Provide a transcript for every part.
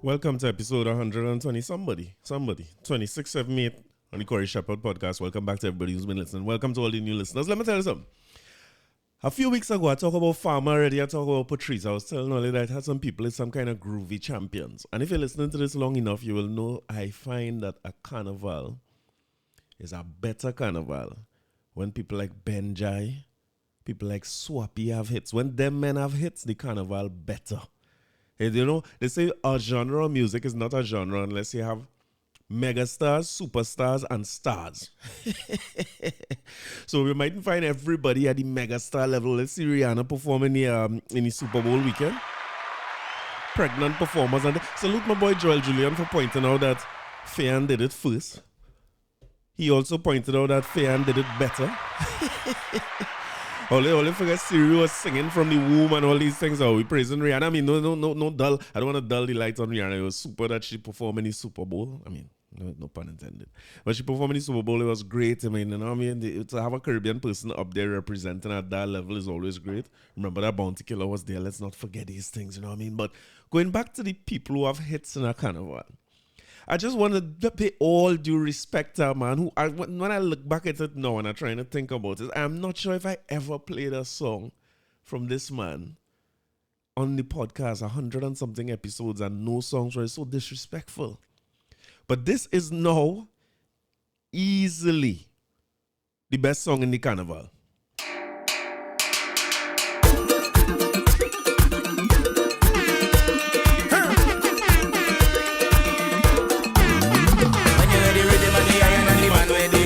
Welcome to episode 120 somebody, 2678 on the Corey Shepherd podcast. Welcome back to everybody who's been listening. Welcome to all the new listeners. Let me tell you something. A few weeks ago, I talked about Farmer already. I talked about Patrice. I was telling Ollie that I had some people as some kind of groovy champions. And if you're listening to this long enough, you will know I find that a carnival is a better carnival when people like Benjai, people like Swappy have hits. When them men have hits, the carnival better. You know, they say a genre of music is not a genre unless you have megastars, superstars, and stars. So we mightn't find everybody at the megastar level. Let's see Rihanna perform in the Super Bowl weekend. Pregnant performers. And salute my boy Joel Julian for pointing out that Fayan did it first. He also pointed out that Fayan did it better. Only forget Siri was singing from the womb and all these things. Are we praising Rihanna? I mean, no dull. I don't want to dull the lights on Rihanna. It was super that she performed in the Super Bowl. I mean, no pun intended. But she performed in the Super Bowl. It was great. I mean, you know what I mean? To have a Caribbean person up there representing at that level is always great. Remember that Bounty Killer was there. Let's not forget these things, you know what I mean? But going back to the people who have hits in a carnival, I just want to pay all due respect to a man when I look back at it now and I'm trying to think about it, I'm not sure if I ever played a song from this man on the podcast, 100 and something episodes, and no songs were so disrespectful. But this is now easily the best song in the carnival.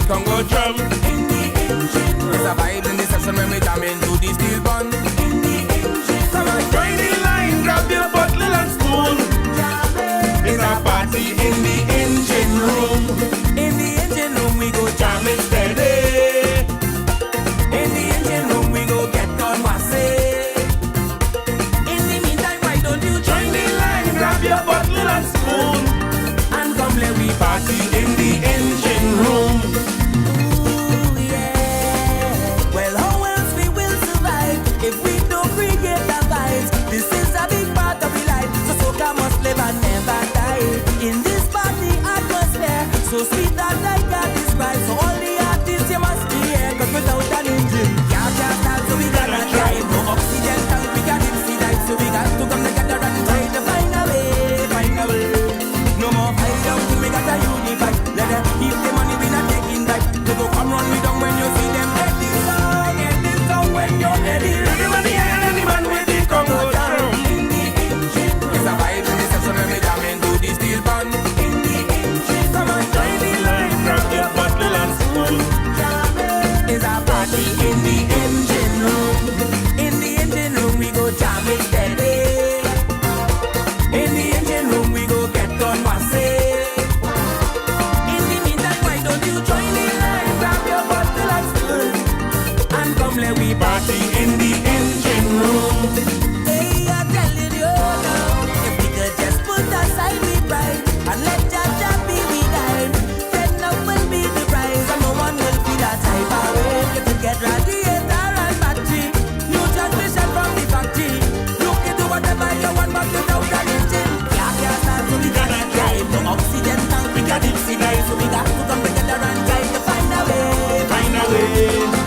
Congo drum in the engine room. There's a vibe in the session when we jam into the steel bun in the engine. Come on, join the line, grab your bottle and spoon. It's a party in the engine room. In the engine room we go jam it steady. In the engine room we go get on wassy. In the meantime, why don't you join the line, grab your bottle and spoon, and come let we party in the engine room. If we don't create the vibes, this is a big part of the life. So soca must live and never die. In this party atmosphere, so sweet that I can't describe. So all the artists you must be here, cause without an engine, can't start, so we gotta drive. No oxygen tank, we got it see life. So we got to come together and try to find a way. No more fight out, we got a unify. Let them keep the money, we not taking back. They go come run me down when you see them. Get this song when you're ready. In the engine room. In the engine room we go jam it steady. In the engine room we go get on wassy. In the meantime, why don't you join the line, grab your bottle and spoon, and come let we party in the engine room. Hey, I tell you now, if we could just put aside we pride and let Jaja be we guide, then love will be the prize and no one will be that type of way. Get radiator and battery, new transmission from the factory. Look into whatever you want, but without an engine, can't start, so we gotta drive. No oxygen tank, we got it see life, so we got to come together and try to find a way.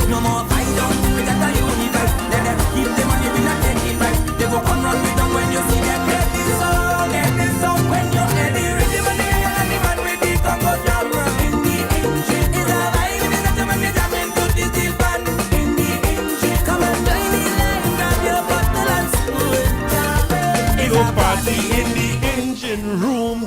No more fight down, we got a universe. Let them keep the money, we not taking back. They go come run me down when you see them. Get this song when you're ready. Rhythm and the iron and the man with the Congo drum. In the engine, it's a vibe in the center when we jam into the steel band. In the engine, come and join the line, grab your bottle and spoon. We go party in the engine room.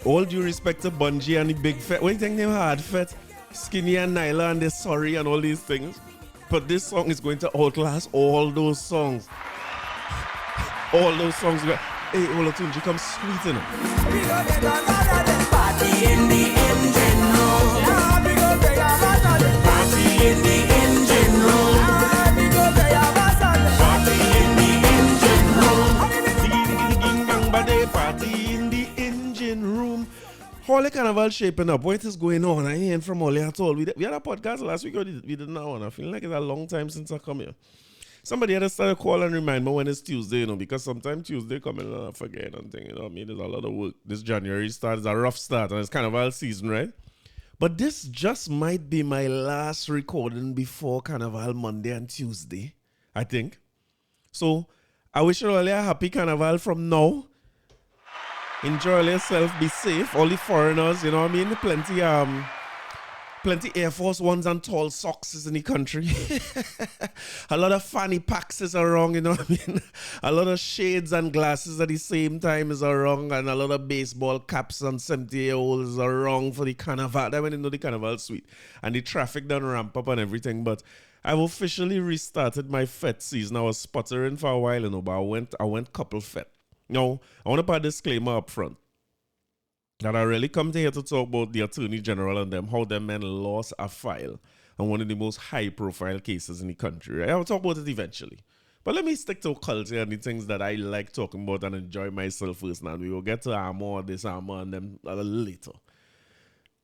All due respect to Bungie and the big fet. What do you think they had, Fet? Skinny and Nyla and they're sorry and all these things. But this song is going to outlast all those songs. All those songs. Hey, Olatunji, come sweet in it. We go get another party in the engine room. We go get another party in the engine room. We go get another party in the engine room. Party in the engine room. Holy Carnival shaping up. What is going on? I ain't from Holy at all. We had a podcast last week. We did not want. I feel like it's a long time since I come here. Somebody had to start a call and remind me when it's Tuesday, because sometimes Tuesday coming and I forget and thing, I mean, there's a lot of work. This January start is a rough start and it's carnival season, right? But this just might be my last recording before Carnival Monday and Tuesday, I think. So I wish you all a happy Carnival from now. Enjoy yourself, be safe. All the foreigners, you know what I mean? Plenty Air Force Ones and tall socks is in the country. A lot of fanny packs is around, you know what I mean? A lot of shades and glasses at the same time is around, and a lot of baseball caps and 70-year-olds is around for the carnival. I went into the carnival suite, and the traffic done ramp up and everything, but I've officially restarted my fet season. I was sputtering for a while, but I went couple fet. Now, I want to put a disclaimer up front. That I really come to here to talk about the Attorney General and them, how them men lost a file on one of the most high-profile cases in the country. Right? I'll talk about it eventually. But let me stick to culture and the things that I like talking about and enjoy myself first now. We will get to armor, this armor, and them a little later.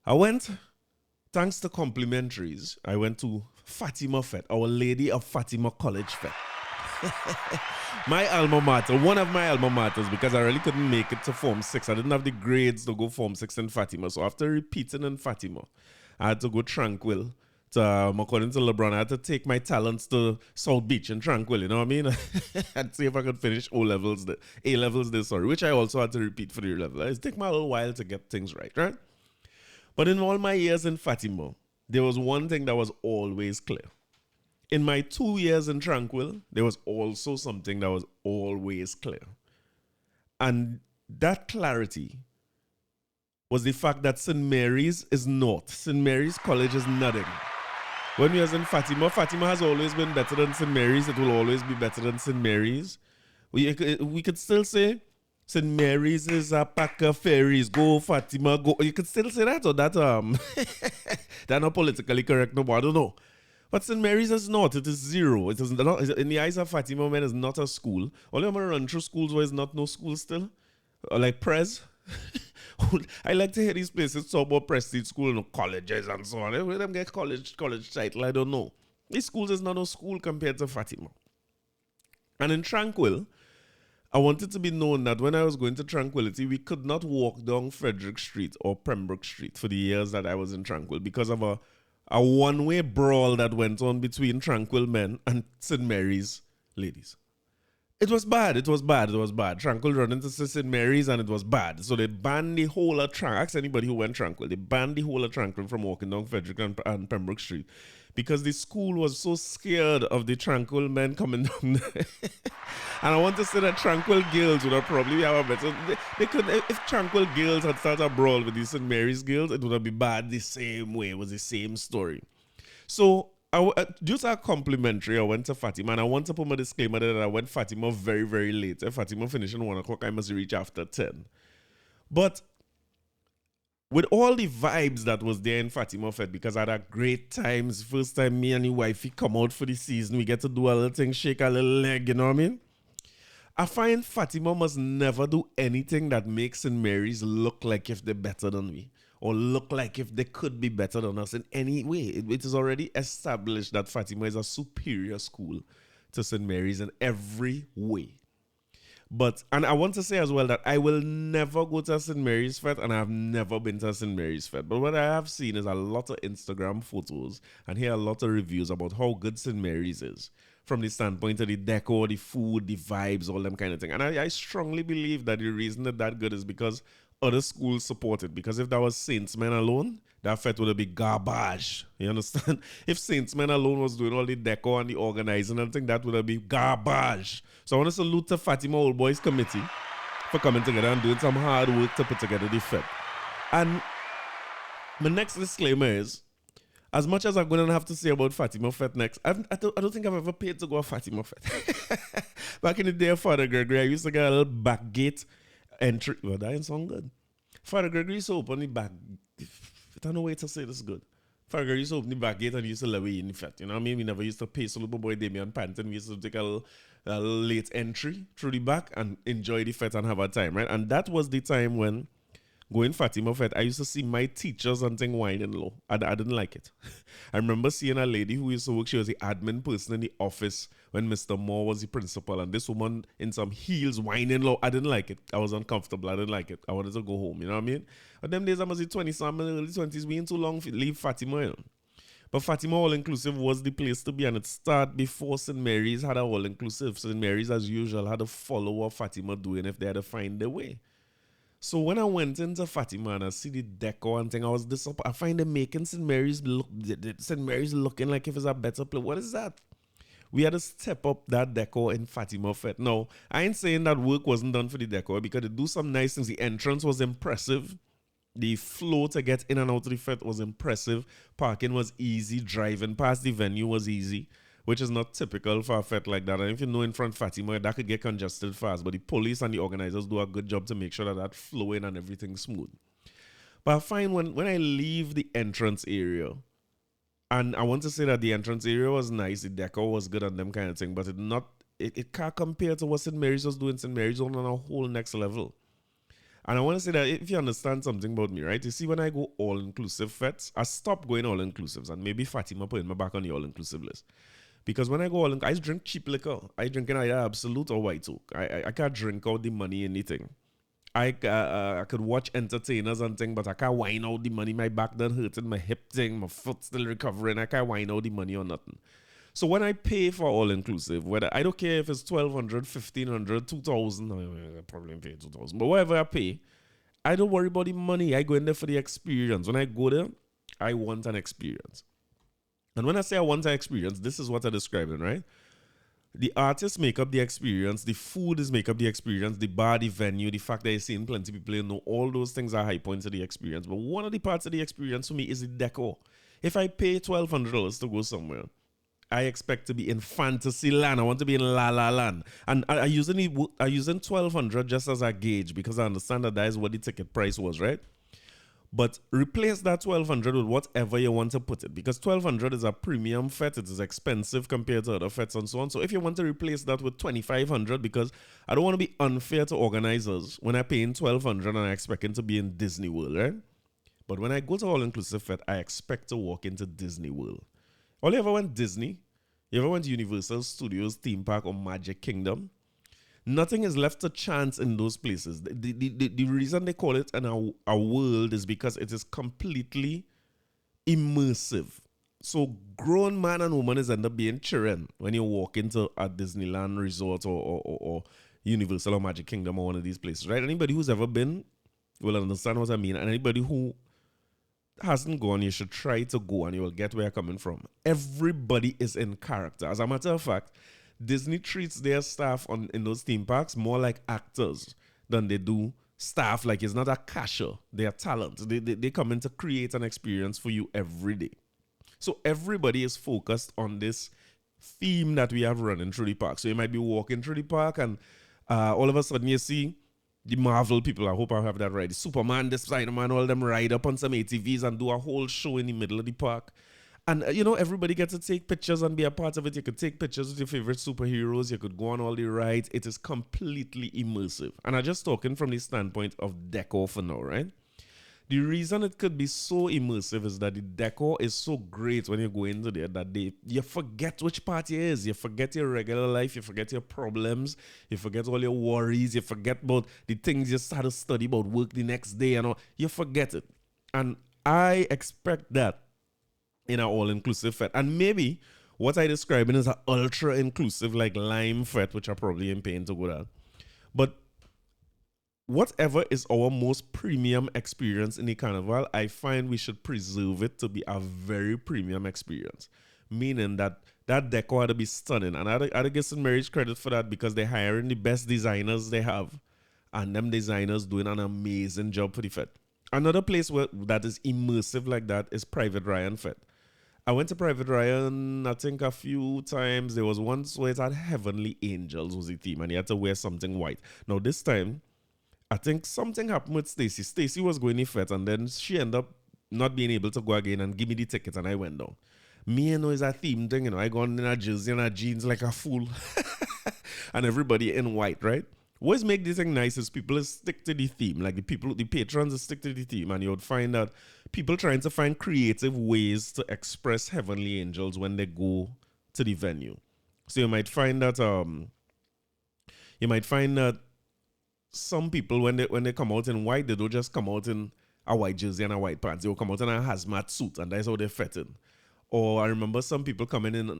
I went, thanks to complimentaries, I went to Fatima Fet, Our Lady of Fatima College Fet. My alma mater, one of my alma maters, because I really couldn't make it to Form 6. I didn't have the grades to go Form 6 in Fatima. So after repeating in Fatima, I had to go Tranquil. According to LeBron, I had to take my talents to South Beach and Tranquil, you know what I mean? And see if I could finish A-levels there, which I also had to repeat for the level. It took me a little while to get things right? But in all my years in Fatima, there was one thing that was always clear. In my 2 years in Tranquil, there was also something that was always clear. And that clarity was the fact that St. Mary's is not. St. Mary's College is nothing. When we was in Fatima, Fatima has always been better than St. Mary's. It will always be better than St. Mary's. We could still say St. Mary's is a pack of fairies. Go Fatima, go. You could still say that, or that they're not politically correct no more. I don't know. But St. Mary's is not. It is zero. It is not, in the eyes of Fatima men, it's not a school. Only I'm going to run through schools where it's not no school still. Like Prez. I like to hear these places talk about prestige school, colleges and so on. Where them get college title, I don't know. These schools is not no school compared to Fatima. And in Tranquil, I wanted to be known that when I was going to Tranquility, we could not walk down Frederick Street or Pembroke Street for the years that I was in Tranquil because of a one-way brawl that went on between Tranquil men and St. Mary's ladies. It was bad. Tranquil run into St. Mary's and it was bad. So they banned the whole of Tranquil. Ask anybody who went Tranquil. They banned the whole of Tranquil from walking down Frederick and Pembroke Street because the school was so scared of the Tranquil men coming down there. And I want to say that Tranquil girls would have probably have a better. They could, if Tranquil girls had started a brawl with the St. Mary's girls, it would have been bad the same way. It was the same story. So, due to a complimentary, I went to Fatima, and I want to put my disclaimer that I went Fatima very, very late. If Fatima finished at 1 o'clock, I must reach after 10. But with all the vibes that was there in Fatima Fet, because I had a great time. It's the first time me and the wifey come out for the season. We get to do a little thing, shake a little leg, you know what I mean? I find Fatima must never do anything that makes St. Mary's look like if they're better than we, or look like if they could be better than us in any way. It is already established that Fatima is a superior school to St. Mary's in every way. And I want to say as well that I will never go to a St. Mary's Fet, and I have never been to a St. Mary's Fet. But what I have seen is a lot of Instagram photos and hear a lot of reviews about how good St. Mary's is, from the standpoint of the decor, the food, the vibes, all them kind of thing. And I strongly believe that the reason that good is because other schools support it. Because if that was Saints Men alone, that fet would have been garbage. You understand? If Saints Men alone was doing all the decor and the organizing and everything, that would have been garbage. So I want to salute the Fatima Old Boys Committee for coming together and doing some hard work to put together the fet. And my next disclaimer is, as much as I'm going to have to say about Fatima Fet next, I don't think I've ever paid to go to Fatima Fet. Back in the day of Father Gregory, I used to get a little back gate entry. Well, that ain't sound good. Father Gregory used to open the back. I don't know way to say this good. Father Gregory used to open the back gate and used to let me in the Fet. You know what I mean? We never used to pay. So little boy Damien Panton, we used to take a little late entry through the back and enjoy the Fet and have a time, right? And that was the time when Going Fatima Fete, I used to see my teachers and thing whining low. I didn't like it. I remember seeing a lady who used to work, she was the admin person in the office when Mr. Moore was the principal, and this woman in some heels whining low. I didn't like it. I was uncomfortable. I didn't like it. I wanted to go home, you know what I mean? But them days I was in 20-something, early 20s, we ain't too long to leave Fatima, you know? But Fatima All Inclusive was the place to be, and it started before St. Mary's had a All Inclusive. St. Mary's, as usual, had to follow what Fatima doing if they had to find their way. So when I went into Fatima and I see the decor and thing, I was disappointed. I find them making St. Mary's looking like if it's a better place. What is that? We had to step up that decor in Fatima Fete. No, I ain't saying that work wasn't done for the decor, because they do some nice things. The entrance was impressive. The flow to get in and out of the fete was impressive. Parking was easy. Driving past the venue was easy, which is not typical for a fete like that. And if you know in front of Fatima, that could get congested fast. But the police and the organizers do a good job to make sure that flowing and everything's smooth. But I find when I leave the entrance area, and I want to say that the entrance area was nice, the decor was good and them kind of thing, but it can't compare to what St. Mary's was doing. St. Mary's on a whole next level. And I want to say that if you understand something about me, right? You see, when I go all-inclusive fetes, I stop going all-inclusives, and maybe Fatima putting me back on the all-inclusive list. Because when I go I drink cheap liquor. I drink either Absolute or White Oak. I can't drink out the money anything. I could watch entertainers and thing, but I can't whine out the money. My back done hurting, my hip thing, my foot still recovering. I can't whine out the money or nothing. So when I pay for all-inclusive, whether I don't care if it's $1,200, $1,500, $2,000, I probably pay $2,000, but whatever I pay, I don't worry about the money. I go in there for the experience. When I go there, I want an experience. And when I say I want an experience, this is what I'm describing, right? The artists make up the experience, the food is make up the experience, the bar, the venue, the fact that you're seeing plenty of people, you know, all those things are high points of the experience. But one of the parts of the experience for me is the decor. If I pay $1,200 to go somewhere, I expect to be in fantasy land. I want to be in La La Land. And I using $1,200 just as a gauge, because I understand that is what the ticket price was, right? But replace that $1,200 with whatever you want to put it, because $1,200 is a premium fete. It is expensive compared to other fetes and so on. So if you want to replace that with $2,500, because I don't want to be unfair to organizers when I'm paying $1,200 and I expecting to be in Disney World, right? But when I go to all-inclusive fete, I expect to walk into Disney World. All you ever went Disney? You ever went to Universal Studios, Theme Park, or Magic Kingdom? Nothing is left to chance in those places. The reason they call it a world is because it is completely immersive. So grown man and woman is end up being children when you walk into a Disneyland resort or Universal or Magic Kingdom or one of these places, right? Anybody who's ever been will understand what I mean. And anybody who hasn't gone, you should try to go and you will get where I'm coming from. Everybody is in character. As a matter of fact, Disney treats their staff in those theme parks more like actors than they do staff. Like, it's not a cashier. They are talent. They come in to create an experience for you every day. So everybody is focused on this theme that we have running through the park. So you might be walking through the park and all of a sudden you see the Marvel people. I hope I have that right. The Superman, the Spider-Man, all of them ride up on some ATVs and do a whole show in the middle of the park. And, everybody gets to take pictures and be a part of it. You could take pictures with your favorite superheroes. You could go on all the rides. It is completely immersive. And I'm just talking from the standpoint of decor for now, right? The reason it could be so immersive is that the decor is so great when you go into there that you forget which part it is. You forget your regular life. You forget your problems. You forget all your worries. You forget about the things you start to study about work the next day and all. You forget it. And I expect that in an all-inclusive fete. And maybe what I describe is an ultra-inclusive like Lime Fete, which I probably ain't paying to go there. But whatever is our most premium experience in the carnival, I find we should preserve it to be a very premium experience. Meaning that decor had to be stunning. And I'd give St. Mary's credit for that, because they're hiring the best designers they have. And them designers doing an amazing job for the fete. Another place that is immersive like that is Private Ryan Fete. I went to Private Ryan, I think, a few times. There was once where it had Heavenly Angels was the theme, and you had to wear something white. Now, this time, I think something happened with Stacy. Stacy was going to fete, and then she ended up not being able to go again and give me the ticket, and I went down. Me, is a theme thing, I gone in a jersey and a jeans like a fool. And everybody in white, right? What make this thing nice is people stick to the theme. Like the patrons stick to the theme, and you would find that people trying to find creative ways to express heavenly angels when they go to the venue. So you might find that some people when they come out in white, they don't just come out in a white jersey and a white pants. They will come out in a hazmat suit, and that's how they're fitting. Or I remember some people coming in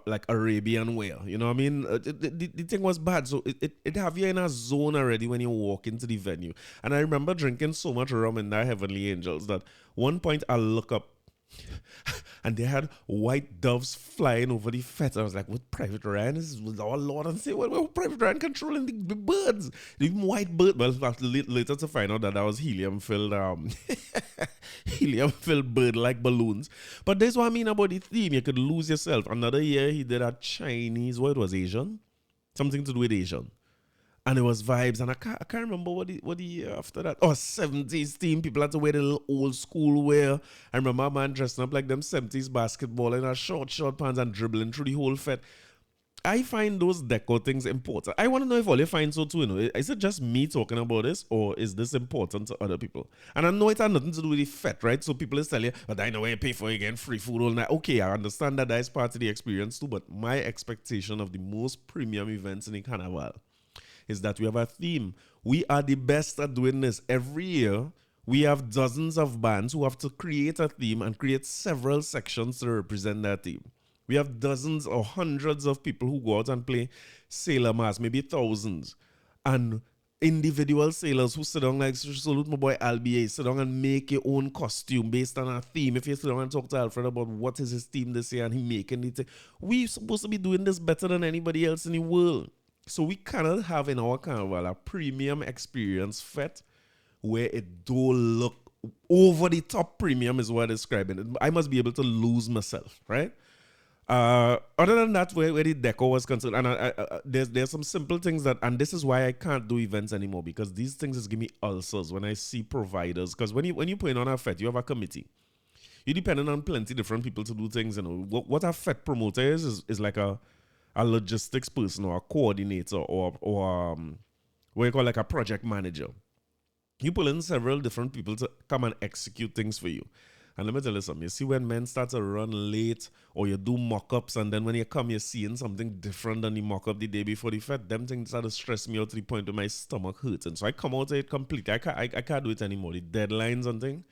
like Arabian wear. You know what I mean? The thing was bad. So it have you in a zone already when you walk into the venue. And I remember drinking so much rum in that Heavenly Angels that one point I look up and they had white doves flying over the fete. I was like, what Private Ryan is with our Lord and say, well, Private Ryan controlling the birds, the white bird. Well, later to find out that was helium filled, helium filled bird like balloons. But that's what I mean about the theme. You could lose yourself. Another year he did a Chinese, what it was, Asian, something to do with Asian. And it was vibes, and I can't remember what the year after that. Oh, 70s team. People had to wear the little old school wear. I remember a man dressing up like them 70s basketball in a short pants and dribbling through the whole fete. I find those deco things important. I want to know if all you find so too, you know. Is it just me talking about this, or is this important to other people? And I know it had nothing to do with the fete, right? So people is telling you, but I know where you pay for it again, free food all night. Okay, I understand that is part of the experience too, but my expectation of the most premium events in the carnival is that we have a theme. We are the best at doing this. Every year, we have dozens of bands who have to create a theme and create several sections to represent that theme. We have dozens or hundreds of people who go out and play Sailor Mass, maybe thousands. And individual sailors who sit down like, salute my boy Albier, sit down and make your own costume based on a theme. If you sit down and talk to Alfred about what is his theme this year and he making it, we're supposed to be doing this better than anybody else in the world. So we cannot have in our carnival a premium experience fete where it don't look over the top premium is what I'm describing it. I must be able to lose myself, right? Other than that, where the deco was concerned, and there's some simple things that, and this is why I can't do events anymore, because these things is give me ulcers when I see providers. Because when you put in on a fete, you have a committee. You're dependent on plenty different people to do things. You know what a fete promoter is like a logistics person or a coordinator or what you call like a project manager. You pull in several different people to come and execute things for you. And let me tell you something. You see when men start to run late or you do mock-ups and then when you come, you're seeing something different than the mock-up the day before the fete. Them things start to stress me out to the point where my stomach hurts. And so I come out of it completely. I can't do it anymore. The deadlines and things,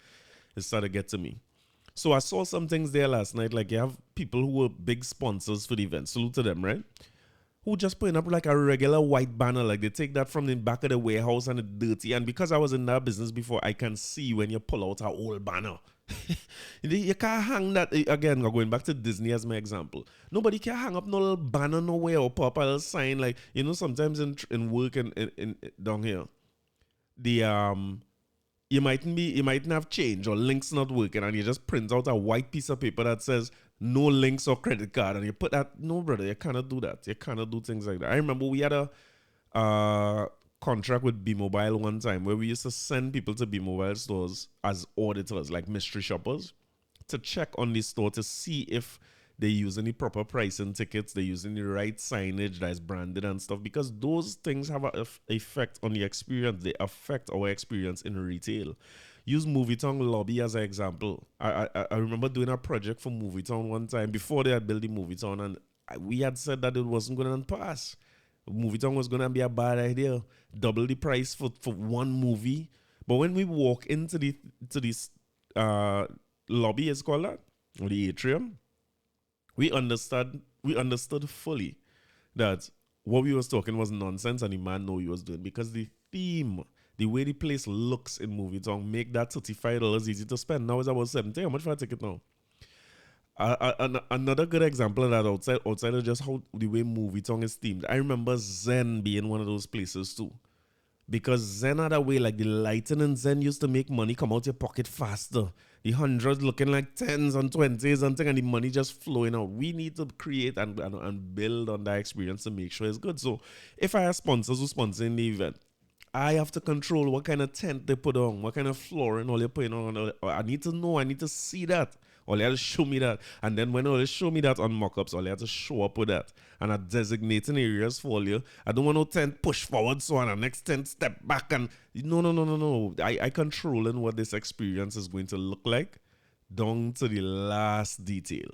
it started to get to me. So I saw some things there last night. Like you have people who were big sponsors for the event. Salute to them, right? Who just putting up like a regular white banner. Like they take that from the back of the warehouse and it's dirty. And because I was in that business before, I can see when you pull out an old banner. You can't hang that. Again, going back to Disney as my example. Nobody can hang up no little banner nowhere or pop a little sign. Like, you know, sometimes in work in down here, the you mightn't have change or links not working, and you just print out a white piece of paper that says no links or credit card, and you put that. No, brother, you cannot do that. You cannot do things like that. I remember we had a contract with B-Mobile one time where we used to send people to B-Mobile stores as auditors, like mystery shoppers, to check on the store to see if they using the proper pricing tickets, they're using the right signage that's branded and stuff, because those things have an effect on the experience. They affect our experience in retail. Use Movie Town lobby as an example. I remember doing a project for Movie Town one time before they had built the Movie Town, and we had said that it wasn't going to pass. Movie Town was going to be a bad idea. Double the price for one movie. But when we walk into this lobby, it's called that, or the atrium, we understood fully that what we was talking was nonsense, and the man knew what he was doing, because the theme, the way the place looks in Movie Town, make that $35 easy to spend. Now it's about $70. How much for a ticket now? Another good example of that outside of just how the way Movie Town is themed. I remember Zen being one of those places too. Because Zen had a way, like the lighting in Zen used to make money come out your pocket faster. The hundreds looking like 10s and 20s and things, and the money just flowing out. We need to create and build on that experience to make sure it's good. So if I have sponsors who sponsor in the event, I have to control what kind of tent they put on, what kind of flooring all you're putting on. I need to know, I need to see that. All you had to show me that. And then when they show me that on mock-ups, all you had to show up with that. And at designating areas for you. I don't want no tent push forward so and the next tent step back and no. I controlling what this experience is going to look like down to the last detail.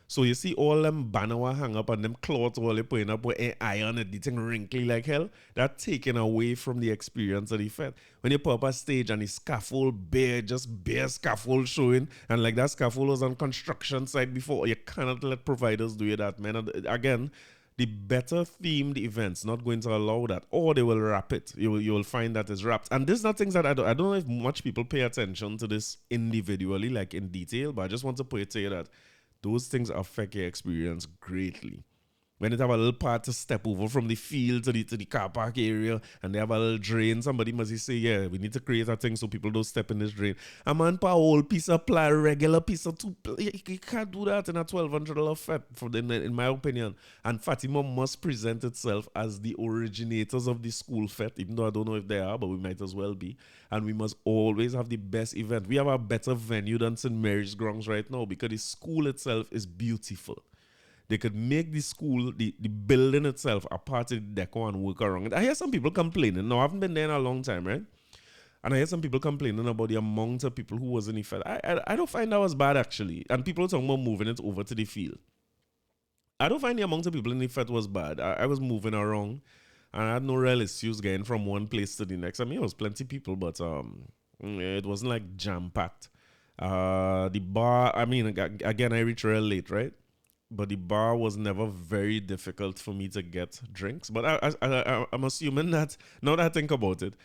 So you see all them banner will hang up and them cloths all they putting up with an iron and the thing wrinkly like hell. That taken away from the experience of the fete. When you put up a stage and the scaffold bare scaffold showing, and like that scaffold was on construction site before, you cannot let providers do that, man. And again, the better themed events not going to allow that, or they will wrap it. You will find that it's wrapped. And these are things that I don't know if much people pay attention to this individually, like in detail, but I just want to put it to you that those things affect your experience greatly. When they have a little part to step over from the field to the car park area and they have a little drain, somebody must say, yeah, we need to create a thing so people don't step in this drain. A man put a whole piece of ply, regular piece of two, you can't do that in a $1,200 fete, in my opinion. And Fatima must present itself as the originators of the school fete, even though I don't know if they are, but we might as well be. And we must always have the best event. We have a better venue than St. Mary's Grounds right now because the school itself is beautiful. They could make the school, the building itself, a part of the deco and work around it. I hear some people complaining. Now, I haven't been there in a long time, right? And I hear some people complaining about the amount of people who was in the fete. I don't find that was bad, actually. And people talking about moving it over to the field. I don't find the amount of people in the fete was bad. I was moving around, and I had no real issues getting from one place to the next. I mean, it was plenty of people, but it wasn't like jam-packed. The bar, I mean, again, I reached real late, right? But the bar was never very difficult for me to get drinks. But I'm assuming that, now that I think about it,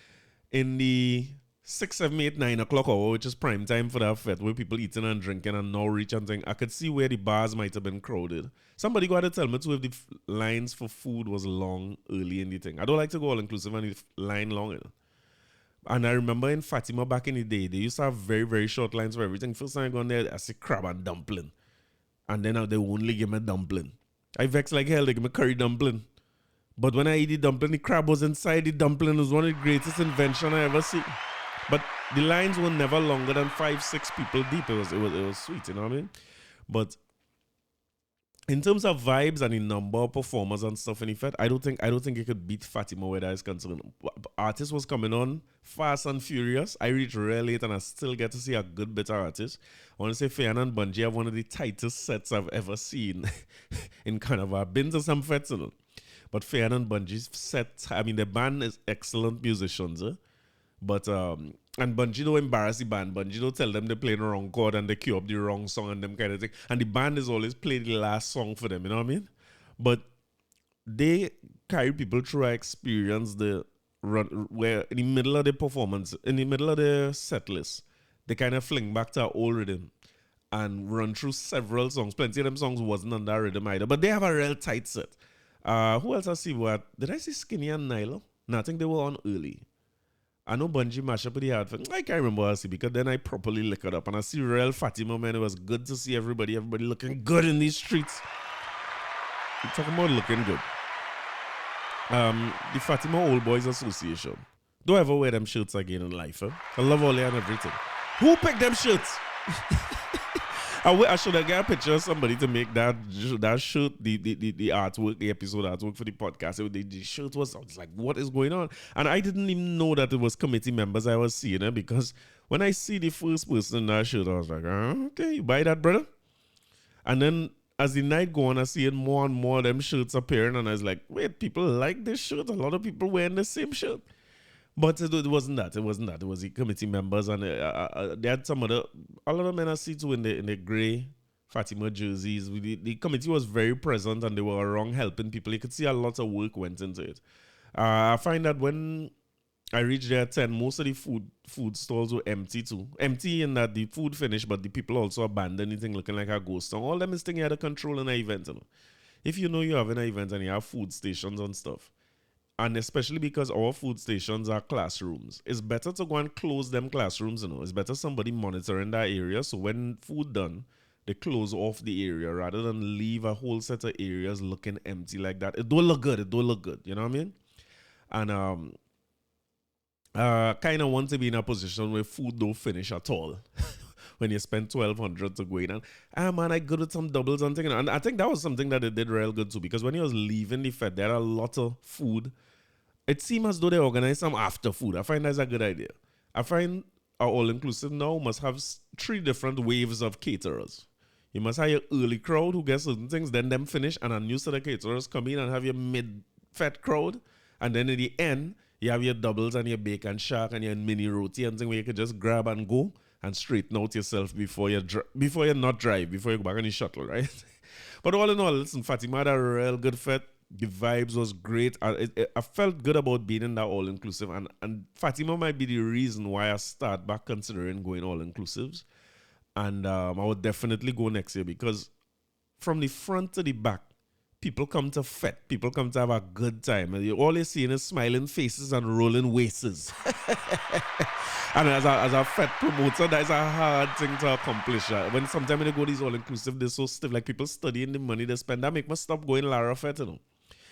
in the 6, 7, 8, 9 o'clock hour, which is prime time for that fete, where people eating and drinking and now reach and thing, I could see where the bars might have been crowded. Somebody got to tell me too if the lines for food was long early in the thing. I don't like to go all inclusive and the line long. And I remember in Fatima back in the day, they used to have very, very short lines for everything. First time I go in there, I see crab and dumpling. And then they only give me dumpling. I vex like hell, they give me curry dumpling. But when I eat the dumpling, the crab was inside the dumpling. It was one of the greatest inventions I ever see. But the lines were never longer than 5, 6 people deep. It was sweet, you know what I mean? But in terms of vibes and the number of performers and stuff in the fete, I don't think it could beat Fatima where that is concerned. Artists was coming on fast and furious. I reached real late and I still get to see a good bit of artists. I want to say Faye and Bungie have one of the tightest sets I've ever seen in Canaval. I've been to some fetes, you know. But Faye and Bungie's set, I mean, the band is excellent musicians, but and Bungie don't embarrass the band. Bungie don't tell them they play the wrong chord and they cue up the wrong song and them kind of thing. And the band is always play the last song for them, you know what I mean? But they carry people through our experience, the run where in the middle of the performance, in the middle of the set list, they kind of fling back to our old rhythm and run through several songs. Plenty of them songs wasn't on that rhythm either, but they have a real tight set. Who else I see? What did I see? Skinny and Nyla? No, I think they were on early. I know Bungie mash up pretty hard. I can't remember what I see because then I properly lick it up and I see real Fatima, man. It was good to see everybody looking good in these streets. We're talking about looking good. The Fatima Old Boys Association. Don't ever wear them shirts again in life. I love all that and everything. Who picked them shirts? I should have got a picture of somebody to make that shirt, the artwork, the episode artwork for the podcast. The shirt was like, what is going on? And I didn't even know that it was committee members I was seeing it because when I see the first person in that shirt, I was like, okay, you buy that, brother? And then as the night go on, I see more and more of them shirts appearing, and I was like, wait, people like this shirt? A lot of people wearing the same shirt. But it wasn't that. It wasn't that. It was the committee members, and they had a lot of men I see too in the grey Fatima jerseys. The committee was very present, and they were around helping people. You could see a lot of work went into it. I find that when I reached there at 10, most of the food stalls were empty too. Empty in that the food finished, but the people also abandoned anything looking like a ghost town. All them is thing you had to control in an event. You know? If you know you have an event and you have food stations and stuff, and especially because our food stations are classrooms, it's better to go and close them classrooms, you know. It's better somebody monitoring that area, so when food done, they close off the area rather than leave a whole set of areas looking empty like that. It don't look good. You know what I mean? And kind of want to be in a position where food don't finish at all. when you spend 1,200 to go in. And man, I good with some doubles and things. And I think that was something that they did real good too, because when he was leaving the fete, there are a lot of food. It seems as though they organize some after food. I find that's a good idea. I find our all-inclusive now must have 3 different waves of caterers. You must have your early crowd who gets certain things, then them finish, and a new set of caterers come in and have your mid-fete crowd. And then in the end, you have your doubles and your bacon shack and your mini roti and thing where you can just grab and go and straighten out yourself before you not drive, before you go back on the shuttle, right? But all in all, listen, Fatima had a real good fete. The vibes was great. I felt good about being in that all-inclusive. And Fatima might be the reason why I start back considering going all-inclusives. And I would definitely go next year, because from the front to the back, people come to fete. People come to have a good time. And all you're seeing is smiling faces and rolling waists. And as a fete promoter, that is a hard thing to accomplish. When sometimes when you go these all-inclusive, they're so stiff. Like people studying the money they spend. That make me stop going Lara Fete, you know.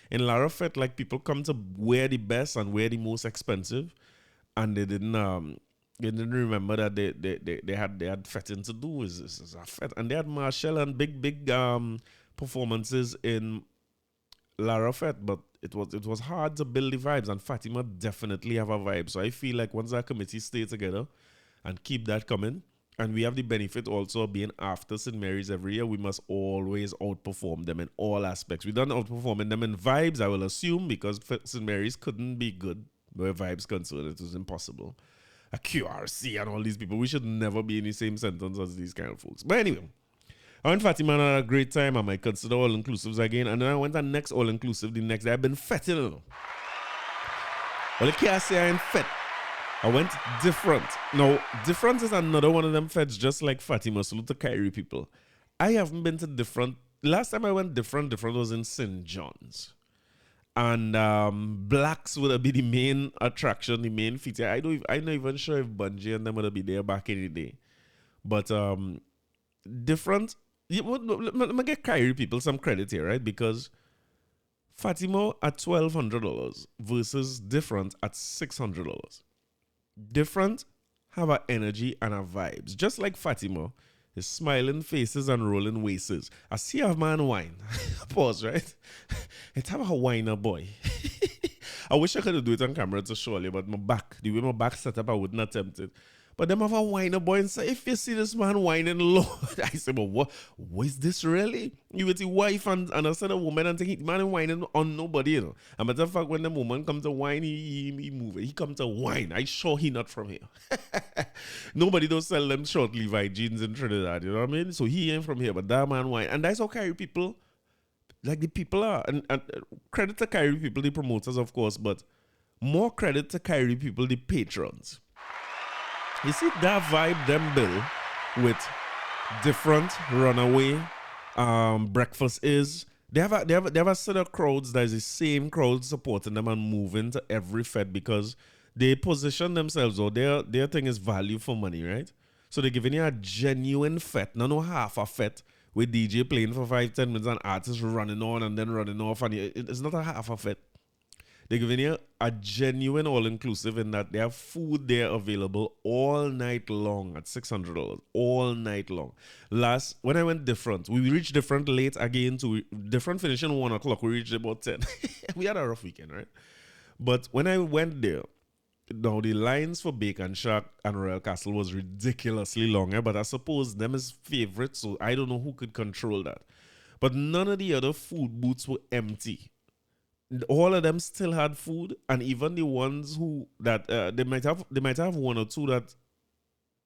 In Lara Fete, like people come to wear the best and wear the most expensive. And they didn't remember that they had fetting to do. Is a fete. And they had Marshall and big performances in Lara Fete, but it was hard to build the vibes, and Fatima definitely have a vibe. So I feel like once our committee stay together and keep that coming, and we have the benefit also of being after St. Mary's every year, we must always outperform them in all aspects. We don't outperform them in vibes, I will assume, because St. Mary's couldn't be good where vibes concerned. It was impossible. A QRC and all these people, we should never be in the same sentence as these kind of folks. But anyway, I went Fatima and had a great time. I might consider all-inclusives again. And then I went to next all-inclusive the next day. I've been fetting. Well, I can't say I ain't fet. I went different. Now, different is another one of them fets, just like Fatima. Salute to Kairi people. I haven't been to different. Last time I went different was in St. John's. And blacks would be the main attraction, the main feature. I'm not even sure if Bungie and them would be there back in the day. But different. Let me get Kairi people some credit here, right? Because Fatima at $1,200 versus different at $600. Different have an energy and a vibes. Just like Fatima, his smiling faces and rolling waists. I see a man wine. Pause, right? It's have a whiner boy. I wish I could do it on camera to show you, but the way my back set up, I wouldn't attempt it. But them have a whiner boy and say, if you see this man whining low, I say, but what is this really? You with the wife and I said a woman and think man whining on nobody, you know. And matter of fact, when the woman comes to whine, he move. He comes to whine. I sure he not from here. Nobody don't sell them short Levi jeans in Trinidad, you know what I mean? So he ain't from here, but that man whine. And that's how Kairi people, like the people are. And credit to Kairi people, the promoters, of course, but more credit to Kairi people, the patrons. You see that vibe them bill with different runaway breakfast is they have a set of crowds that is the same crowd supporting them and moving to every fete because they position themselves or their thing is value for money, right? So they're giving you a genuine fete, no half a fete with DJ playing for 5-10 minutes and artists running on and then running off, and it's not a half a fete. They're giving you a genuine all-inclusive in that they have food there available all night long at $600, all night long. When I went different, we reached different late again, to different finishing 1 o'clock, we reached about 10. We had a rough weekend, right? But when I went there, now the lines for Bacon Shack and Royal Castle was ridiculously long, but I suppose them is favorites, so I don't know who could control that. But none of the other food booths were empty. All of them still had food, and even the ones who that they might have 1 or 2 that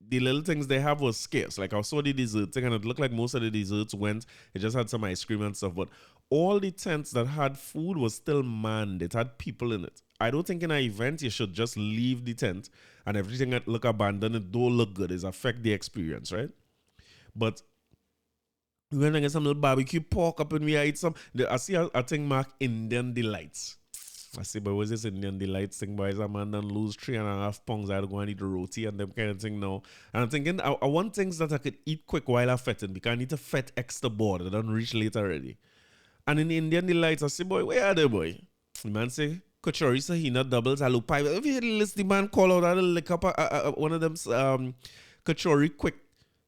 the little things they have was scarce. Like I saw the dessert thing, and it looked like most of the desserts went. It just had some ice cream and stuff, but all the tents that had food was still manned. It had people in it. I don't think in an event you should just leave the tent and everything that look abandoned. It don't look good. It affect the experience, right? But we're going to get some little barbecue pork up and we eat some. I see a thing marked Indian Delights. I say, but what's this Indian Delights thing? Boys, a man done lose 3.5 pounds. I go and eat roti and them kind of thing now. And I'm thinking, I want things that I could eat quick while I'm fetting because I need to fet extra board. I don't reach late already. And in the Indian Delights, I say, boy, where are they, boy? The man say, Kachori Sahina doubles, alu pie. If you list the man call out, I'll lick up one of them Kachori quick.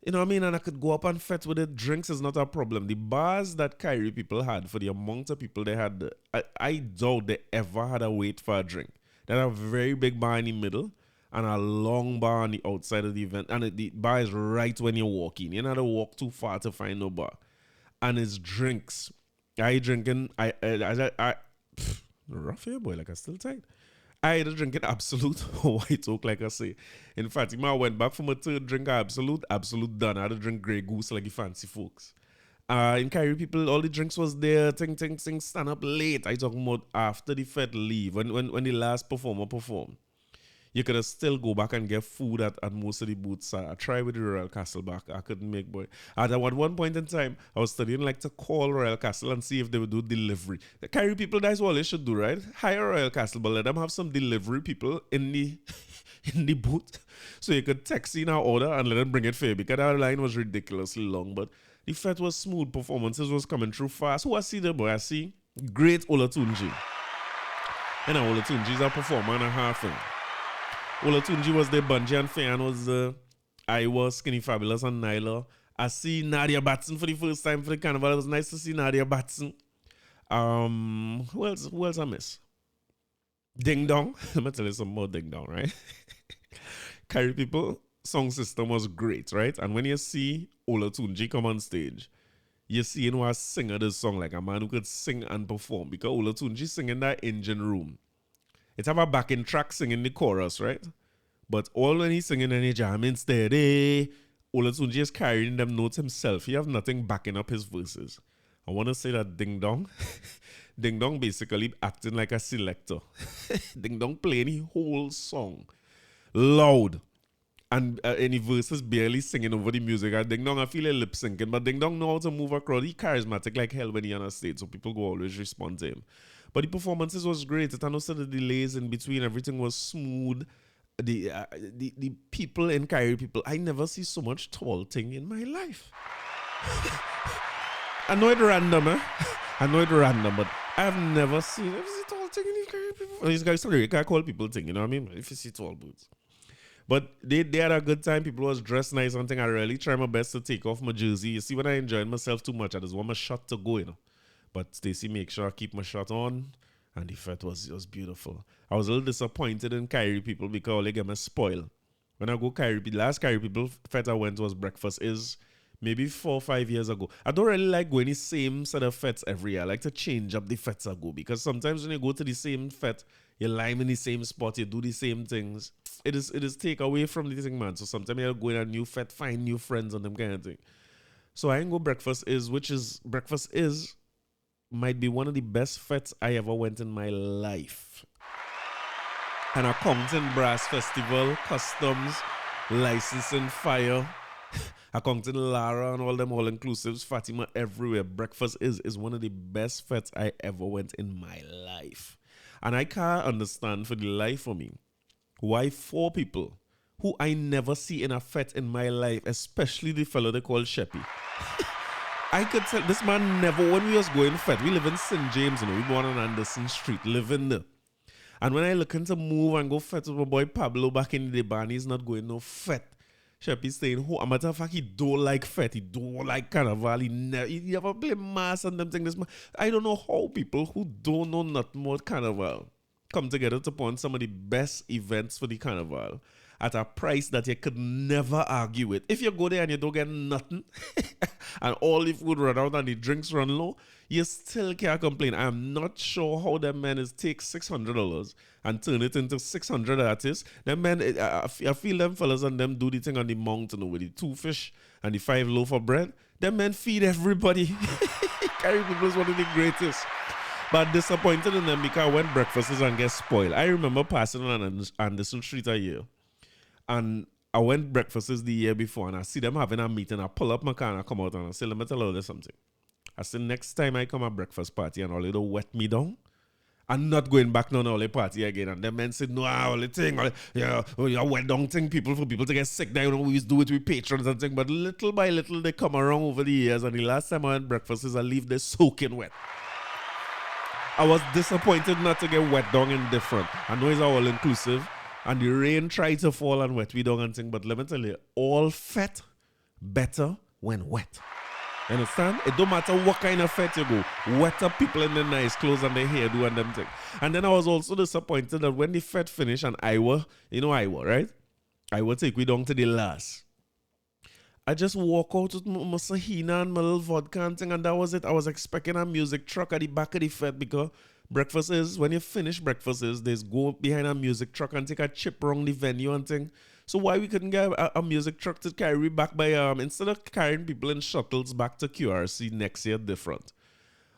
You know what I mean? And I could go up and fet with it. Drinks is not a problem. The bars that Kairi people had, for the amount of people they had, I doubt they ever had a wait for a drink. They had a very big bar in the middle and a long bar on the outside of the event. And the bar is right when you walk in. You don't have to walk too far to find no bar. And it's drinks. I drinking, rough here, boy, like I still tight. I had a drinking Absolute White Oak, like I say. In Fatima, I went back for my third drink Absolute done. I had to drink Grey Goose like the fancy folks. In Kairi people, all the drinks was there, ting, stand up late. I talking about after the fete leave, when the last performer performed. You could still go back and get food at most of the booths. I tried with the Royal Castle back. I couldn't make boy. At one point in time, I was studying like to call Royal Castle and see if they would do delivery. The Kairi people, that's all they should do, right? Hire Royal Castle, but let them have some delivery people in the in the booth. So you could text in our order and let them bring it for you, because our line was ridiculously long. But the fete was smooth. Performances was coming through fast. Who I see there, boy? I see great Olatunji. And Olatunji is a performer and a half thing. Olatunji was there, Bunji and Fayan was I was Skinny Fabulous and Nyla. I see Nadia Batson for the first time for the carnival. It was nice to see Nadia Batson. Who else I miss? Ding Dong. Let me tell you some more Ding Dong, right? Kairi people, song system was great, right? And when you see Olatunji come on stage, you see him was singer this song, like a man who could sing and perform, because Olatunji sing in that engine room. It's have a backing track singing the chorus, right? But all when he's singing and he jamming steady, Olatunji is carrying them notes himself. He have nothing backing up his verses. I want to say that Ding Dong, Ding Dong basically acting like a selector. Ding Dong playing the whole song loud. And any verses barely singing over the music. And Ding Dong, I feel a lip syncing, but Ding Dong know how to move a crowd. He charismatic like hell when he on a stage, so people go always respond to him. But the performances was great. It announced the delays in between. Everything was smooth. The people in Kairi people, I never see so much tall thing in my life. I know it random, I know it random, but I've never seen tall thing in these Kairi people. These guys, sorry, you can't call people thing, you know what I mean? If you see tall boots. But they had a good time. People was dressed nice and thing. I really try my best to take off my jersey. You see, when I enjoyed myself too much, I just want my shot to go, you know. But Stacey make sure I keep my shot on, and the fete was beautiful. I was a little disappointed in Kairi people because they get me spoiled. When I go Kairi, the last Kairi people fete I went was Breakfast Is, maybe 4 or 5 years ago. I don't really like going the same set of fetes every year. I like to change up the fetes I go, because sometimes when you go to the same fete, you lime in the same spot, you do the same things. It is take away from the thing, man. So sometimes you go in a new fete, find new friends and them kind of thing. So I ain't go Breakfast Is, Breakfast Is might be one of the best fetes I ever went in my life. And a Compton Brass Festival, customs, licensing, fire, a Compton Lara and all them all-inclusives, Fatima everywhere. Breakfast is one of the best fetes I ever went in my life. And I can't understand for the life of me why 4 people who I never see in a fete in my life, especially the fellow they call Sheppy. I could tell this man never, when we was going fete, we live in St. James, you know, we born on Anderson Street, living there. And when I looking to move and go fete with my boy Pablo back in the day, he's not going no fete. Sheppy's staying home. As a matter of fact, he don't like fete, he don't like carnival, he never play mass and them things. I don't know how people who don't know nothing about carnival come together to put on some of the best events for the carnival at a price that you could never argue with. If you go there and you don't get nothing, and all the food run out and the drinks run low, you still can't complain. I'm not sure how them men is take $600 and turn it into 600 artists. Them men, I feel them fellas and them do the thing on the mountain with the 2 fish and the 5 loaf of bread. Them men feed everybody. Kairi people is one of the greatest. But disappointed in them because when breakfast is and get spoiled. I remember passing on Anderson Street a year. And I went breakfasts the year before and I see them having a meeting. I pull up my car and I come out and I say, let me tell you something. I said, next time I come at breakfast party and all it'll wet me down, I'm not going back to the party again. And them men said, no, all the thing, you wet down thing, for people to get sick. Now, you know, we used to do it with patrons and things. But little by little, they come around over the years. And the last time I went breakfasts, I leave they soaking wet. I was disappointed not to get wet down and different. I know it's all inclusive. And the rain tried to fall and wet we down and thing. But let me tell you, all fete, better when wet. You understand? It don't matter what kind of fete you go. Wetter people in their nice clothes and their hairdo and them things. And then I was also disappointed that when the fete finished and Iowa, right? Iowa take we down to the last. I just walk out with my Sahina and my little vodka and thing, and that was it. I was expecting a music truck at the back of the fete because breakfast is, when you finish breakfast is, there's go behind a music truck and take a chip around the venue and thing. So why we couldn't get a music truck to carry back by, instead of carrying people in shuttles back to QRC next year different.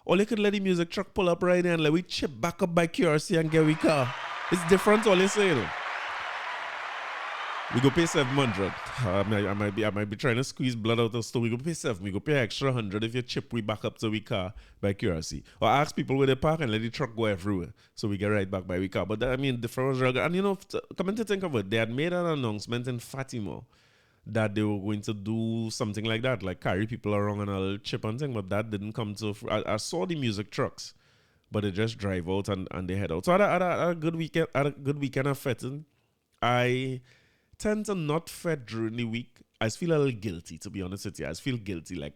Or you could let the music truck pull up right there and let we chip back up by QRC and get we car. It's different all you say though. We go pay 700. I might be trying to squeeze blood out of the store. We go pay 7. We go pay extra 100 if you chip we back up to we car by QRC. Or ask people where they park and let the truck go everywhere. So we get right back by we car. But that, I mean, different. And you know, coming to think of it, they had made an announcement in Fatima that they were going to do something like that, like carry people around and a little chip and thing, but that didn't come to. I saw the music trucks, but they just drive out and they head out. So I had a good weekend. I had a good weekend of fetting. I tend to not fet during the week. I feel a little guilty, to be honest with you. I feel guilty, like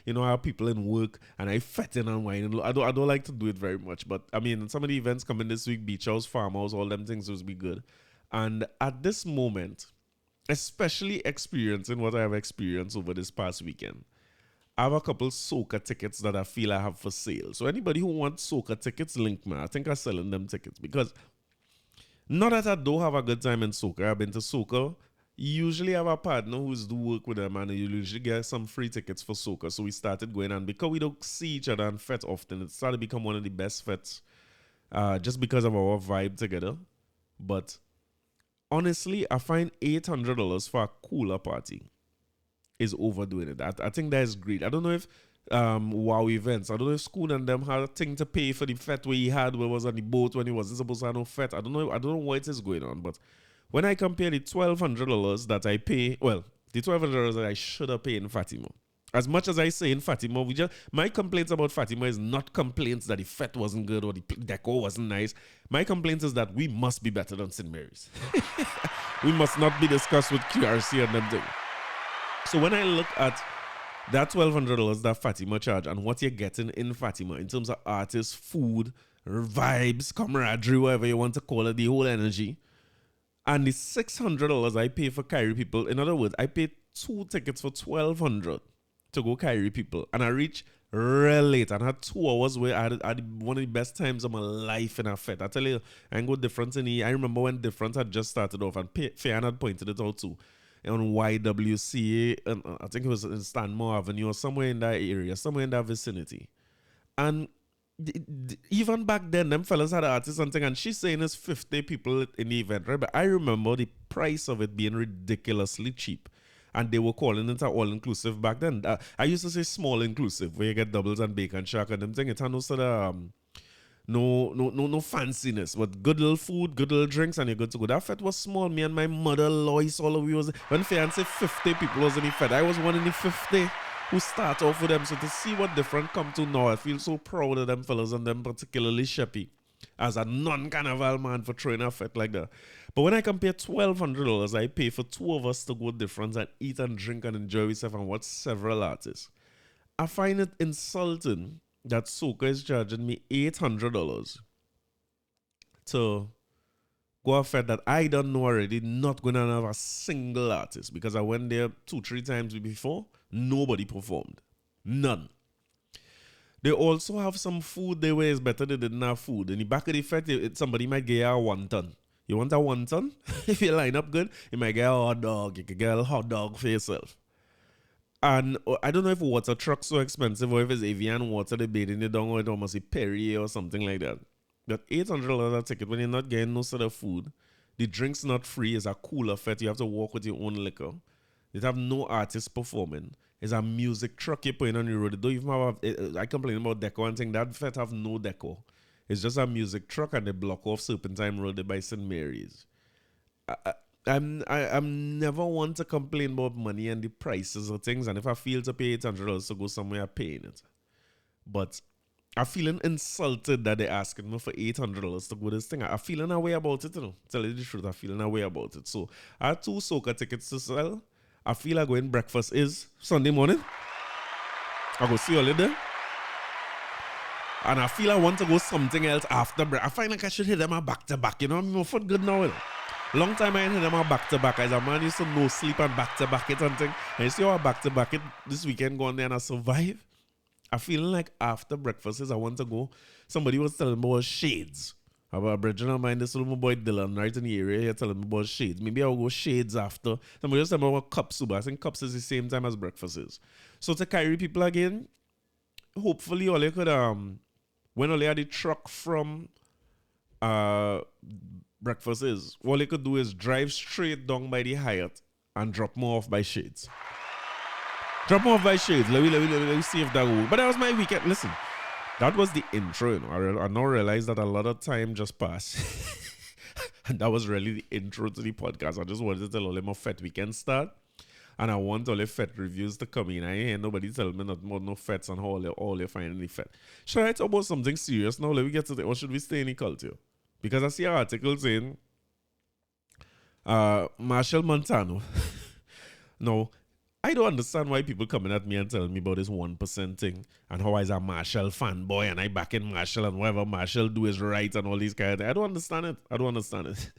you know how people in work and I fet in and wine. I don't like to do it very much, but I mean some of the events coming this week, beach house, farmhouse, all them things will be good. And at this moment, especially experiencing what I have experienced over this past weekend, I have a couple soca tickets that I feel I have for sale. So anybody who wants soca tickets, link me. I think I'm selling them tickets because not that I don't have a good time in soca. I've been to soca. Usually I have a partner who's do work with them and you usually get some free tickets for soca. So we started going, and because we don't see each other and fet often, it started to become one of the best fets just because of our vibe together. But honestly, I find $800 for a cooler party is overdoing it. I think that is great. I don't know if wow events, I don't know if School and them had a thing to pay for the fet where he had where he was on the boat when he wasn't supposed to have no fet. I don't know what is going on, but when I compare the $1,200 that I pay, well, the $1,200 that I should have paid in Fatima. As much as I say in Fatima, my complaints about Fatima is not complaints that the fet wasn't good or the decor wasn't nice. My complaint is that we must be better than St. Mary's. We must not be discussed with QRC and them things. So when I look at that $1,200 that Fatima charge and what you're getting in Fatima in terms of artists, food, vibes, camaraderie, whatever you want to call it, the whole energy, and the $600 I pay for Kairi people, in other words, I paid 2 tickets for $1,200 to go Kairi people, and I reached real late and had 2 hours where I had one of the best times of my life in a fete. I tell you, I ain't got difference in I remember when difference had just started off, and Fayan had pointed it out too. On YWCA, and I think it was in Stanmore Avenue or somewhere in that area, somewhere in that vicinity. And even back then, them fellas had artists and thing, and she's saying it's 50 people in the event, right? But I remember the price of it being ridiculously cheap. And they were calling it all-inclusive back then. I used to say small-inclusive, where you get doubles and bacon shack and them thing. It had no sort of no fanciness, but good little food, good little drinks, and you're good to go. That fete was small. Me and my mother, Lois, all of we was, when fiance 50 people was in the fete, I was one in the 50 who start off with them. So to see what different come to now, I feel so proud of them fellas and them particularly Sheppy as a non-carnival man for throwing a fete like that. But when I compare $1,200 I pay for 2 of us to go different and eat and drink and enjoy ourselves and watch several artists, I find it insulting that soca is charging me $800 to go a fete that I don't know already, not going to have a single artist, because I went there 2-3 times before, nobody performed. None. They also have some food there where it's better they didn't have food. In the back of the fete, somebody might get a wonton. You want a wonton? If you line up good, you might get a hot dog. You can get a hot dog for yourself. And I don't know if water truck's so expensive or if it's Avian water they bathing you down or it almost a Perrier or something like that. But $800 ticket when you're not getting no sort of food, the drink's not free, it's a cooler fete, you have to walk with your own liquor. They have no artist performing. It's a music truck you're putting on the road. They don't even have I complain about decor and thing. That fete have no decor. It's just a music truck and they block off Serpentine Road by St. Mary's. I'm never one to complain about money and the prices of things, and if I feel to pay $800 to go somewhere, I'm paying it. But I'm feeling insulted that they're asking me for $800 to go this thing. I'm feeling a way about it, you know. Tell you the truth, I'm feeling a way about it. So I had 2 soca tickets to sell. I feel like going breakfast is Sunday morning. I go see you later. And I feel I want to go something else after break. I find like I should hit them back to back. You know, I'm for good now. You know? Long time I ain't hit them back to back. As a man used to no sleep and back to back it and thing. And you see how I back to back it this weekend going there and I survive. I feeling like after breakfast is I want to go. Somebody was telling me about shades. I have a brethren of mine, this little boy Dylan, right in the area here, telling me about shades. Maybe I'll go shades after. Somebody just told me about cups, but I think cups is the same time as breakfast is. So to Kairi people again, hopefully all they could when all they had the truck from breakfast is, all they could do is drive straight down by the Hyatt and drop more off by shades. Drop more off by shades. Let me see if that will. But that was my weekend. Listen. That was the intro, you know. I now realize that a lot of time just passed. And that was really the intro to the podcast. I just wanted to tell all them a Fet weekend start. And I want all the Fet reviews to come in. I ain't hear nobody tell me not more no Fets and how all they find the Fet. Should I talk about something serious now? Let me get to that. Or should we stay in the culture? Because I see an article saying Marshall Montano. No. I don't understand why people coming at me and telling me about this 1% thing and how I'm a Marshall fanboy and I back in Marshall and whatever Marshall do is right and all these kind of things. I don't understand it.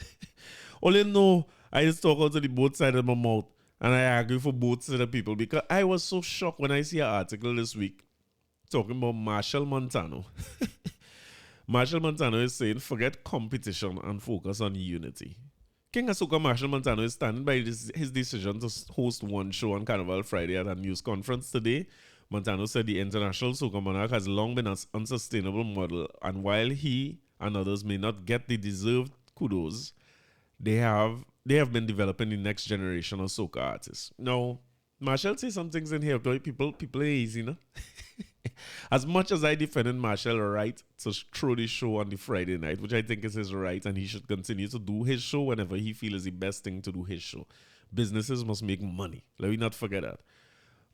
All you know, I just talk out to the both sides of my mouth and I argue for both sides of people because I was so shocked when I see an article this week talking about Marshall Montano. Marshall Montano is saying, forget competition and focus on unity. King of Soca Marshall Montano is standing by his decision to host one show on Carnival Friday at a news conference today. Montano said the international soca monarch has long been an unsustainable model, and while he and others may not get the deserved kudos, they have been developing the next generation of soca artists. Now, Marshall say some things in here, people are easy, no? As much as I defended Marshall right to throw the show on the Friday night, which I think is his right, and he should continue to do his show whenever he feels the best thing to do his show. Businesses must make money. Let me not forget that.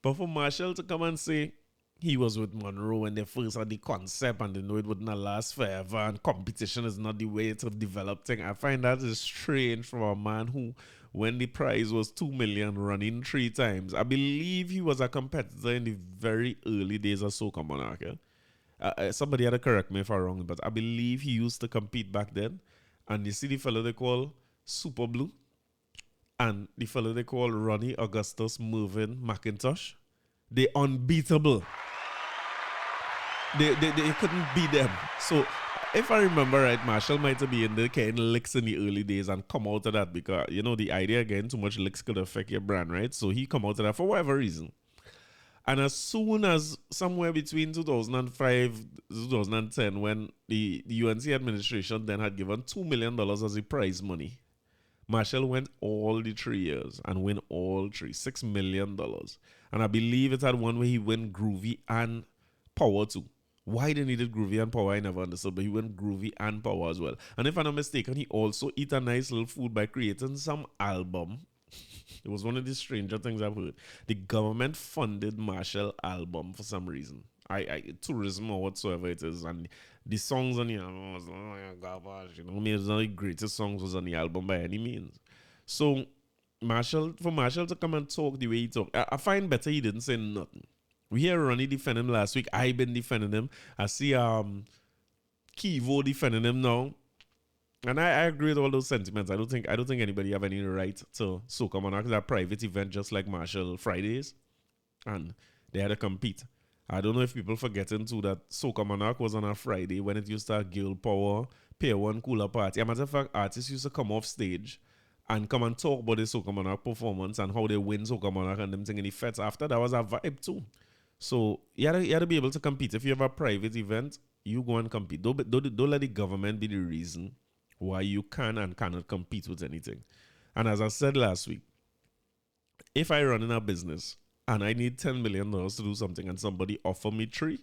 But for Marshall to come and say he was with Monroe when they first had the concept and they know it would not last forever and competition is not the way to develop things, I find that is strange from a man who, when the prize was 2 million running 3 times, I believe he was a competitor in the very early days of Soca Monarch. Somebody had to correct me if I'm wrong, but I believe he used to compete back then. And you see the fellow they call Super Blue and the fellow they call Ronnie Augustus Mervyn McIntosh. They unbeatable. They couldn't beat them. So if I remember right, Marshall might have been in the kind of licks in the early days and come out of that because, you know, the idea again, too much licks could affect your brand, right? So he come out of that for whatever reason. And as soon as somewhere between 2005, 2010, when the UNC administration then had given $2 million as the prize money, Marshall went all the 3 years and win all 3, $6 million. And I believe it had one where he went Groovy and Power too. Why they needed Groovy and Power, I never understood, but he went Groovy and Power as well. And if I'm not mistaken, he also eat a nice little food by creating some album. It was one of the stranger things I've heard. The government funded Marshall album for some reason. Tourism or whatsoever it is. And the songs on the album was garbage. You know, it's not the greatest songs was on the album by any means. So for Marshall to come and talk the way he talked, I find better he didn't say nothing. We hear Ronnie defend him last week. I've been defending him. I see Kivo defending him now. And I agree with all those sentiments. I don't think anybody have any right to Soca Monarch. It's a private event just like Marshall Fridays. And they had to compete. I don't know if people forgetting too that Soca Monarch was on a Friday when it used to have Girl Power, Pier 1 Cooler Party. As a matter of fact, artists used to come off stage and come and talk about the Soca Monarch performance and how they win Soca Monarch and them thing in the fets after. That was a vibe too. So you had to be able to compete. If you have a private event, you go and compete. Don't let the government be the reason why you can and cannot compete with anything. And as I said last week, if I run in a business and I need $10 million to do something and somebody offer me 3,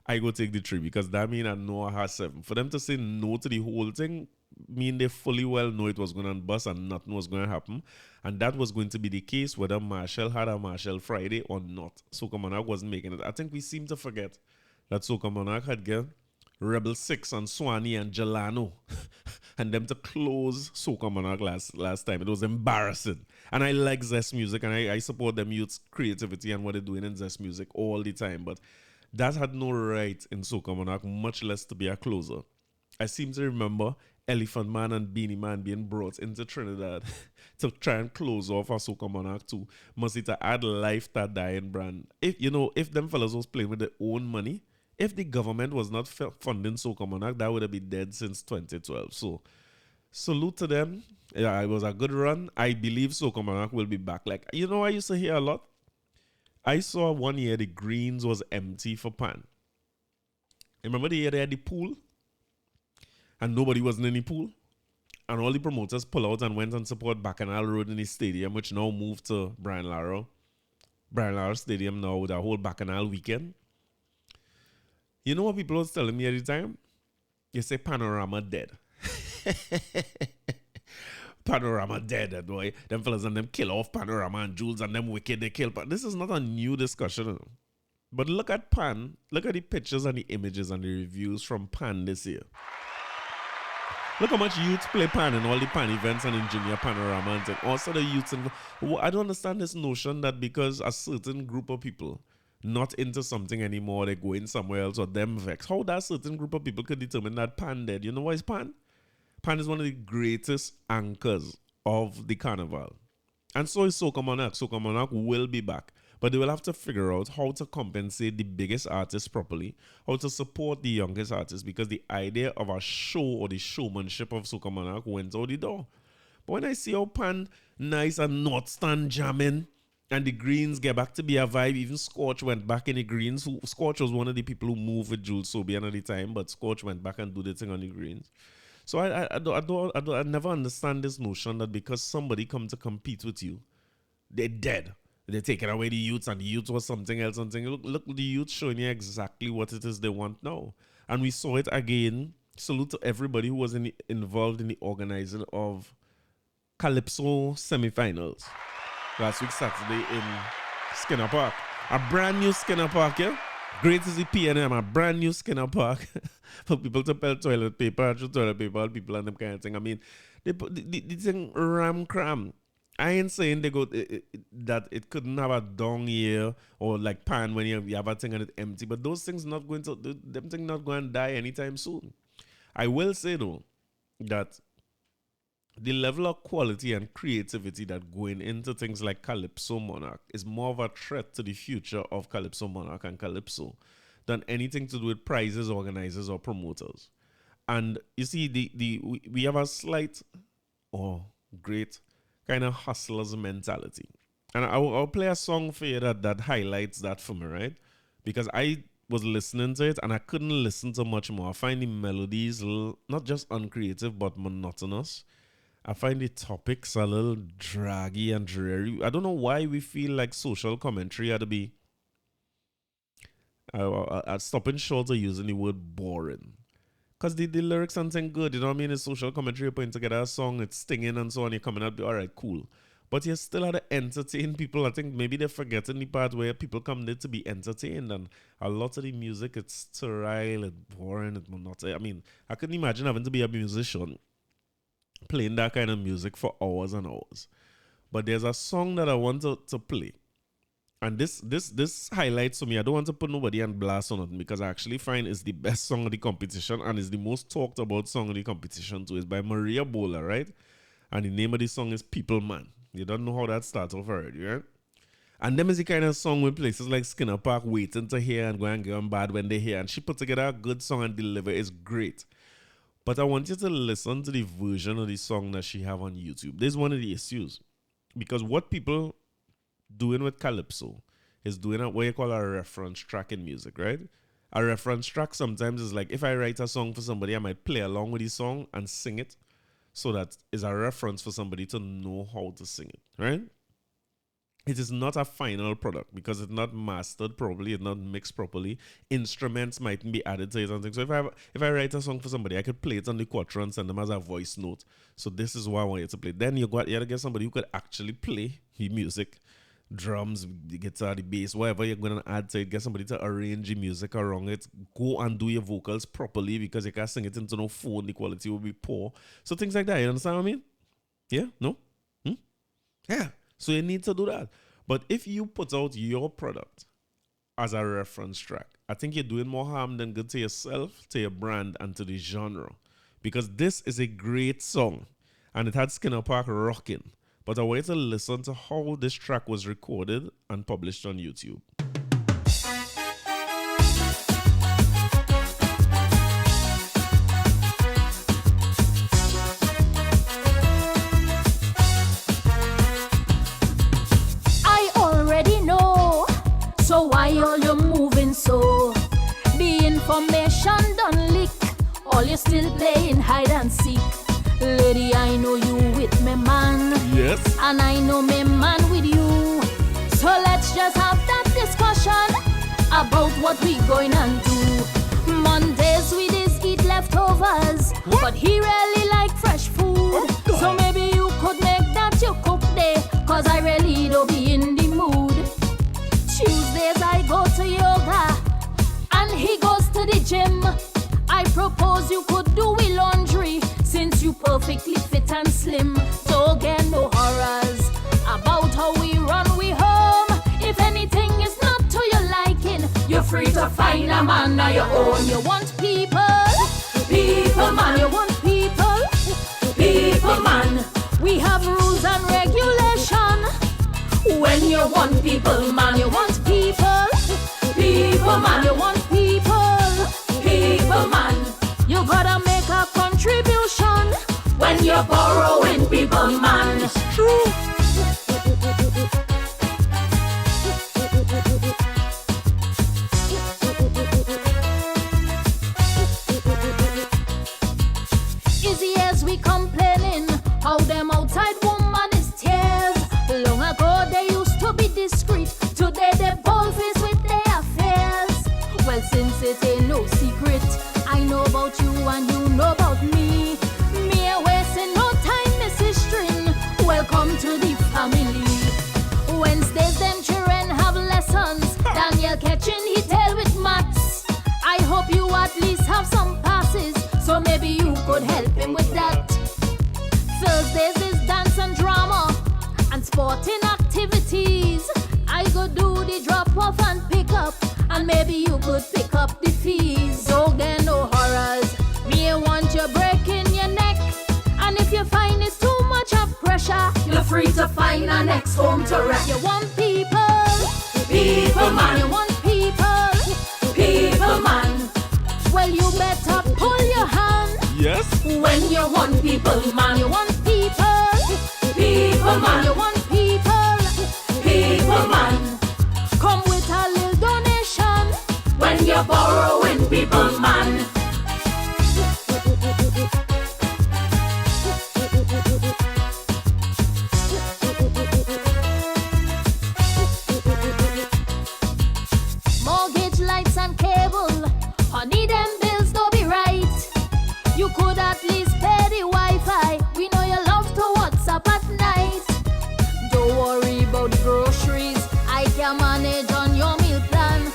I go take the 3 because that means I know I have 7. For them to say no to the whole thing mean they fully well know it was going to bust and nothing was going to happen. And that was going to be the case whether Marshall had a Marshall Friday or not. Soca Monarch wasn't making it. I think we seem to forget that Soca Monarch had given Rebel 6 and Swanee and Jelano and them to close Soca Monarch last time. It was embarrassing. And I like Zest Music and I support them youth's creativity and what they're doing in Zest Music all the time. But that had no right in Soca Monarch, much less to be a closer. I seem to remember Elephant Man and Beanie Man being brought into Trinidad to try and close off a Soca Monarch too. Must it to add life to that dying brand. If them fellas was playing with their own money, if the government was not funding Soca Monarch, that would have been dead since 2012. So salute to them. Yeah, it was a good run. I believe Soca Monarch will be back. Like, I used to hear a lot. I saw one year the greens was empty for Pan. Remember the year they had the pool? And nobody was in any pool. And all the promoters pull out and went and support Bacchanal Road in the stadium, which now moved to Brian Lara Stadium now with a whole Bacchanal weekend. You know what people was telling me at the time? You say Panorama dead. Panorama dead, boy. Them fellas and them kill off Panorama and Jules and them wicked they kill. But this is not a new discussion. But look at Pan. Look at the pictures and the images and the reviews from Pan this year. Look how much youths play Pan in all the Pan events and in Junior Panorama and things. Also the youths. I don't understand this notion that because a certain group of people not into something anymore, they're going somewhere else or them vex. How that certain group of people could determine that Pan dead? You know what is Pan? Pan is one of the greatest anchors of the carnival. And so is Soca Monarch. Soca Monarch will be back. But they will have to figure out how to compensate the biggest artists properly, how to support the youngest artists, because the idea of a show or the showmanship of Soca Monarch went out the door. But when I see how Pan nice and North Stand jamming, and the Greens get back to be a vibe, even Scorch went back in the Greens. Scorch was one of the people who moved with Jules Sobian at the time, but Scorch went back and do the thing on the Greens. So I never understand this notion that because somebody come to compete with you, they're dead. They're taking away the youths and the youths was something else. Look, the youths showing you exactly what it is they want now. And we saw it again. Salute to everybody who was involved in the organizing of Calypso semifinals last week Saturday in Skinner Park. A brand new Skinner Park, yeah? Great as the PNM, a brand new Skinner Park for people to peel toilet paper, all people and them kind of thing. I mean, they put the thing ram cram. I ain't saying they go that it couldn't have a down year or like Pan when you have a thing and it's empty, but those things not going to them things not going to die anytime soon. I will say though that the level of quality and creativity that going into things like Calypso Monarch is more of a threat to the future of Calypso Monarch and Calypso than anything to do with prizes, organizers, or promoters. And you see, we have a slight or great kind of hustlers mentality. And I'll play a song for you that highlights that for me, right? Because I was listening to it and I couldn't listen to much more. I find the melodies not just uncreative but monotonous. I find the topics a little draggy and dreary. I don't know why we feel like social commentary had to be stopping short of using the word boring. Because the lyrics and thing good, you know what I mean? It's social commentary, you're putting together a song, it's stinging and so on, you're coming out, all right, cool. But you still have to entertain people. I think maybe they're forgetting the part where people come there to be entertained, and a lot of the music, it's sterile, it's boring, it's monotonous. I mean, I couldn't imagine having to be a musician playing that kind of music for hours and hours. But there's a song that I want to play. And this highlights to me. I don't want to put nobody on blast on it because I actually find it's the best song of the competition and it's the most talked about song of the competition too. It's by Maria Bola, right? And the name of the song is People Man. You don't know how that starts off already, right? And them is the kind of song with places like Skinner Park waiting to hear and go and get on bad when they hear. And she put together a good song and deliver. It's great. But I want you to listen to the version of the song that she have on YouTube. This is one of the issues. Because what people doing with Calypso is doing what you call a reference track in music, right? A reference track sometimes is like if I write a song for somebody, I might play along with the song and sing it so that it's a reference for somebody to know how to sing it, right? It is not a final product because it's not mastered properly, it's not mixed properly. Instruments mightn't be added to it and things. So if I write a song for somebody, I could play it on the quattro and send them as a voice note. So this is what I want you to play. Then you got to get somebody who could actually play the music drums, the guitar, the bass, whatever you're going to add to it, get somebody to arrange the music around it, go and do your vocals properly because you can't sing it into no phone, the quality will be poor. So things like that, you understand what I mean? Yeah? No? Yeah. So you need to do that. But if you put out your product as a reference track, I think you're doing more harm than good to yourself, to your brand, and to the genre. Because this is a great song, and it had Skinner Park rocking. But I want you to listen to how this track was recorded and published on YouTube. I already know, so why all you moving so? The information done leak, all you still playing hide and seek. Lady, I know you with me man. Yes. And I know me man with you. So let's just have that discussion about what we going and do. Mondays we just eat leftovers, but he really like fresh food. So maybe you could make that your cook day, cause I really don't be in the mood. Tuesdays I go to yoga, and he goes to the gym. I propose you could do we laundry, since you perfectly fit and slim. Don't get no horrors about how we run we home. If anything is not to your liking, you're free to find a man of your own. You want people, people man. You want people, people man. We have rules and regulation. When you want people man, you want people, people man. You want people, people man. You gotta make a contribution when you're borrowing people man. It's true. Easy as we complaining how them outside woman is tears. Long ago they used to be discreet, today they boldface with their affairs. Well, since it ain't no secret, I know about you and you know about me. Me a wasting no time, Mrs. String. Welcome to the family. Wednesdays them children have lessons. Daniel catching he tail with maths. I hope you at least have some passes, so maybe you could help him with that. Thursdays is dance and drama and sporting activities. I go do the drop off and pick up, and maybe you could pick up the fees. Don't get no horrors. Me I want you breaking your neck, and if you find it's too much of pressure, you're free to find a next home to wreck. You want people, people man. You want people, people man. Well, you better pull your hand. Yes. When you want people man, you want people, people man. You want people, people man. Come with a little donation when you're borrowing people man. Mortgage, lights and cable, honey, them bills don't be right. You could at least pay the Wi-Fi. We know you love to WhatsApp at night. Don't worry about the groceries, I can manage on your meal plan.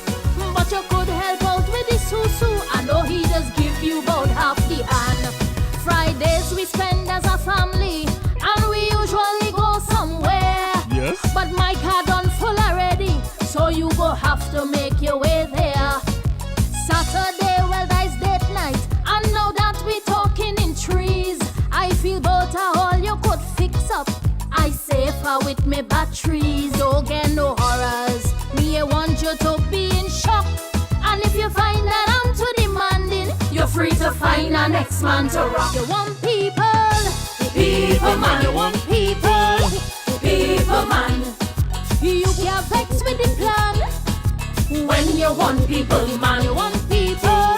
But you could help out with the susu. I know he does give you about half the hand. Fridays we spend as a family, and we usually go somewhere. Yes. But my car done full already, so you go have to make your way there. Saturday, well, that's date night, and now that we talking in trees, I feel both are all you could fix up. I safer with me batteries. Don't get no horrors. Me I want you to be in shock, and if you find that I'm too demanding, you're free to find a next man to rock. You want people, people man. You want people, people man. You can't vex with the plan when you want people man. You want people,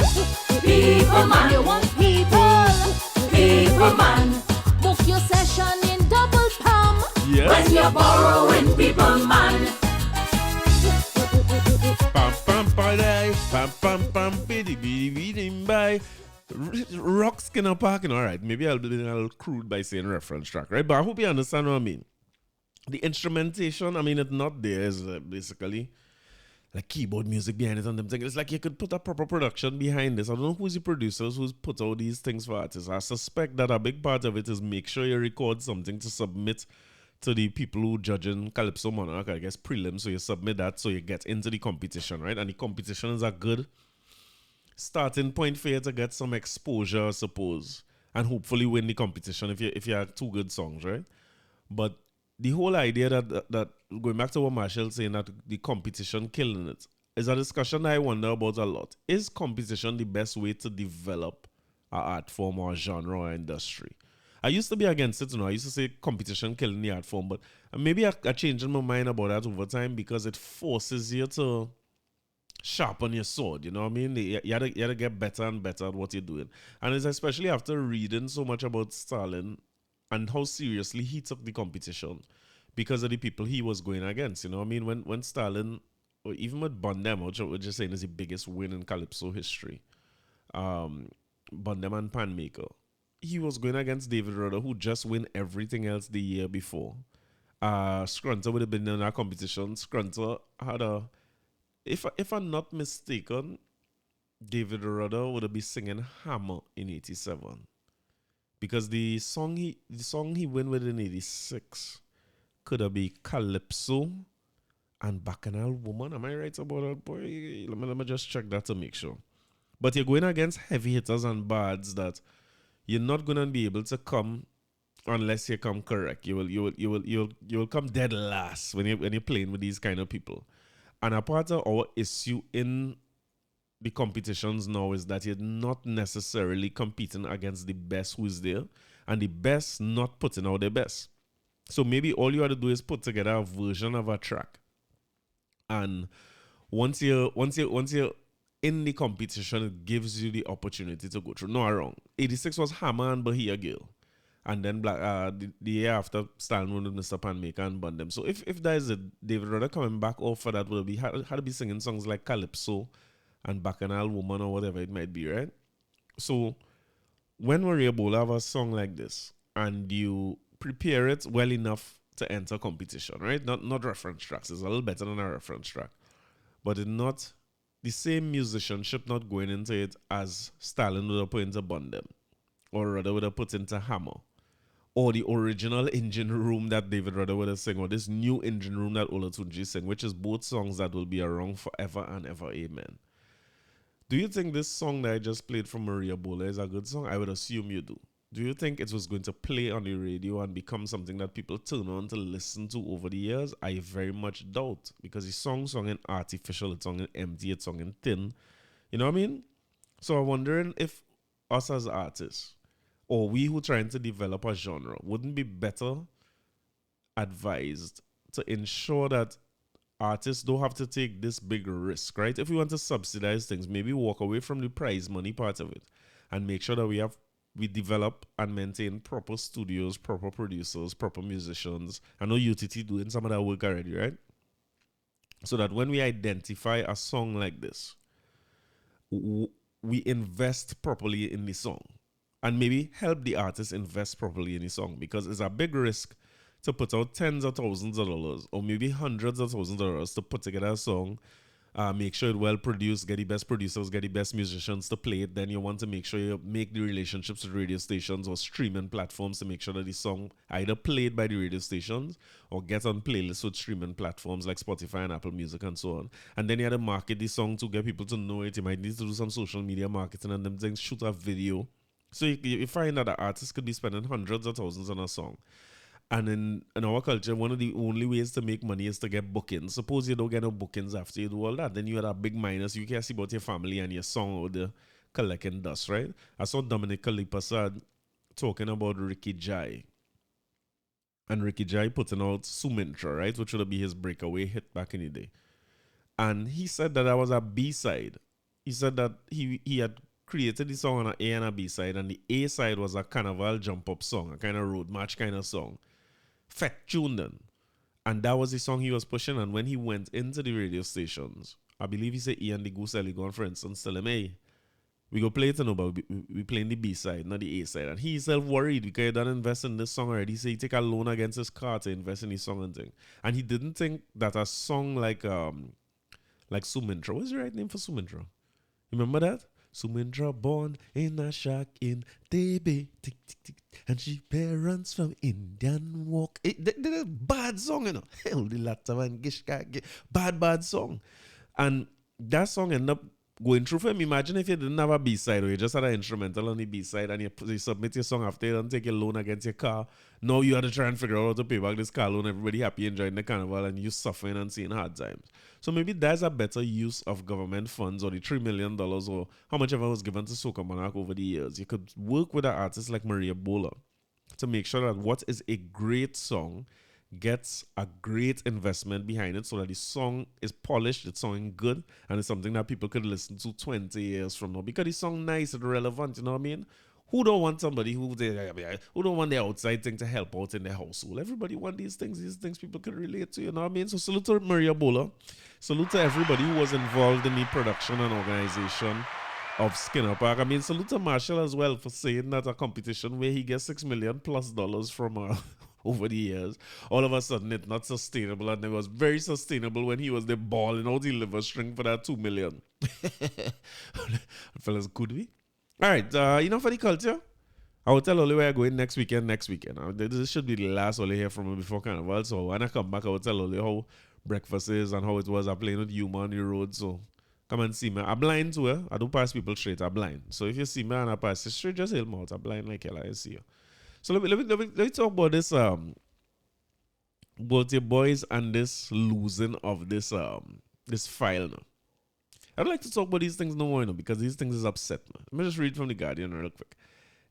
people man. You want people, people man. Book your session in double palm. Yes. When you're borrowing people man. Pam pam pa-day, pam pam pam bidi bidi bidi bye. Rock Skinner Parking. All right, maybe I'll be a little crude by saying reference track, right? But I hope you understand what I mean. The instrumentation, I mean, it's not there. Is basically like keyboard music behind it and them things. It's like you could put a proper production behind this. I don't know who's the producers who's put all these things for artists. I suspect that a big part of it is make sure you record something to submit to the people who judging Calypso Monarch, I guess prelims. So you submit that so you get into the competition, right? And the competition is a good starting point for you to get some exposure, I suppose, and hopefully win the competition if you have two good songs, right? But the whole idea that going back to what Marshall saying that the competition killing it is a discussion that I wonder about a lot. Is competition the best way to develop an art form or a genre or industry? I used to be against it, I used to say competition killing the art form, but maybe I changed my mind about that over time because it forces you to sharpen your sword, you know what I mean? You had to get better and better at what you're doing. And it's especially after reading so much about Stalin and how seriously he took the competition because of the people he was going against, you know what I mean? When Stalin, or even with Bondem, which we're just saying is the biggest win in Calypso history, Bondem and Panmaker, he was going against David Rudder, who just win everything else the year before. Scrunter would have been in that competition. Scrunter had if I'm not mistaken, David Rudder would have been singing Hammer in '87. Because the song he went with in '86 could have been Calypso and Bacchanal Woman. Am I right about that, boy? Let me just check that to make sure. But you're going against heavy hitters and bards that you're not gonna be able to come unless you come correct. You will come dead last when you're playing with these kind of people. And a part of our issue in the competitions now is that you're not necessarily competing against the best who's there, and the best not putting out their best. So maybe all you have to do is put together a version of a track, and once you're in the competition, it gives you the opportunity to go through. No, I'm wrong. '86 was Hammer and Bahia Girl. And then the year after, Stalin won with Mr. Panmaker and Bundem. So if there is a David Rudder coming back off for that, will be had to be singing songs like Calypso and Bacchanal Woman or whatever it might be, right? So when Maria Bola have a song like this and you prepare it well enough to enter competition, right? Not reference tracks. It's a little better than a reference track. But it's not the same musicianship not going into it as Stalin would have put into Bundem, or Rudder would have put into Hammer, or the original engine room that David Rudder would have sang, or this new engine room that Olatunji sang, which is both songs that will be around forever and ever. Amen. Do you think this song that I just played from Maria Bola is a good song? I would assume you do. Do you think it was going to play on the radio and become something that people turn on to listen to over the years? I very much doubt, because the song in artificial, it's sung in empty, it's sung in thin. You know what I mean? So I'm wondering if us as artists, or we who trying to develop a genre, wouldn't be better advised to ensure that artists don't have to take this big risk, right? If we want to subsidize things, maybe walk away from the prize money part of it and make sure that we develop and maintain proper studios, proper producers, proper musicians. I know UTT doing some of that work already, right? So that when we identify a song like this, we invest properly in the song, and maybe help the artist invest properly in the song, because it's a big risk to put out tens of thousands of dollars or maybe hundreds of thousands of dollars to put together a song, make sure it's well produced, get the best producers, get the best musicians to play it. Then you want to make sure you make the relationships with radio stations or streaming platforms to make sure that the song either played by the radio stations or get on playlists with streaming platforms like Spotify and Apple Music and so on. And then you have to market the song to get people to know it. You might need to do some social media marketing and them things, shoot a video. So you find that the artist could be spending hundreds of thousands on a song. And in our culture, one of the only ways to make money is to get bookings. Suppose you don't get no bookings after you do all that, then you had a big minus. You can't see about your family and your song or the collecting dust, right? I saw Dominic Kalipasad talking about Ricky Jai. And Ricky Jai putting out Sumintra, right? Which would be his breakaway hit back in the day. And he said that was a B-side. He said that he had created the song on an A and a B side, and the A side was a carnival jump up song, a kind of road march kind of song. Fat tuned in. And that was the song he was pushing. And when he went into the radio stations, I believe he said Ian the Goose Ellie gone, for instance, tell him, hey, We go play it, no, but we playing the B side, not the A side. And he himself worried because he done invest in this song already. So he take a loan against his car to invest in his song and thing. And he didn't think that a song like Sumintro, what's the right name for Sumintro? Remember that? Sumindra born in a shack in Tebe, tick, tick, tick, and she parents from Indian walk. That bad song, you know. Hell, the Latavan Gishka, bad song. And that song ended up going through for him. Imagine if you didn't have a B-side or you just had an instrumental on the B-side and you submit your song after you don't take your loan against your car. Now you have to try and figure out how to pay back this car loan. Everybody happy enjoying the carnival and you suffering and seeing hard times. So maybe that's a better use of government funds or the $3 million or how much ever was given to Soca Monarch over the years. You could work with an artist like Maria Bola to make sure that what is a great song gets a great investment behind it so that the song is polished, it's sounding good, and it's something that people could listen to 20 years from now. Because the song nice and relevant, you know what I mean? Who don't want somebody who don't want the outside thing to help out in their household? Everybody want these things people could relate to, you know what I mean? So salute to Maria Bola. Salute to everybody who was involved in the production and organization of Skinner Park. I mean, salute to Marshall as well for saying that a competition where he gets $6 million plus from over the years, all of a sudden it's not sustainable, and it was very sustainable when he was the balling out the liver string for that $2 million. Fellas, could we? All right, enough for the culture. I will tell Oli where I'm going next weekend. This should be the last Oli here from me before Carnival. So when I come back, I will tell Oli how breakfast is and how it was. I'm playing with Yuma on the road. So come and see me. I'm blind too. I don't pass people straight. I'm blind. So if you see me and I pass you straight, just hail me out. I'm blind like hell. I see you. So let me talk about this about your boys and this losing of this this file now. I'd like to talk about these things no more, because these things is upset me. Let me just read from the Guardian real quick.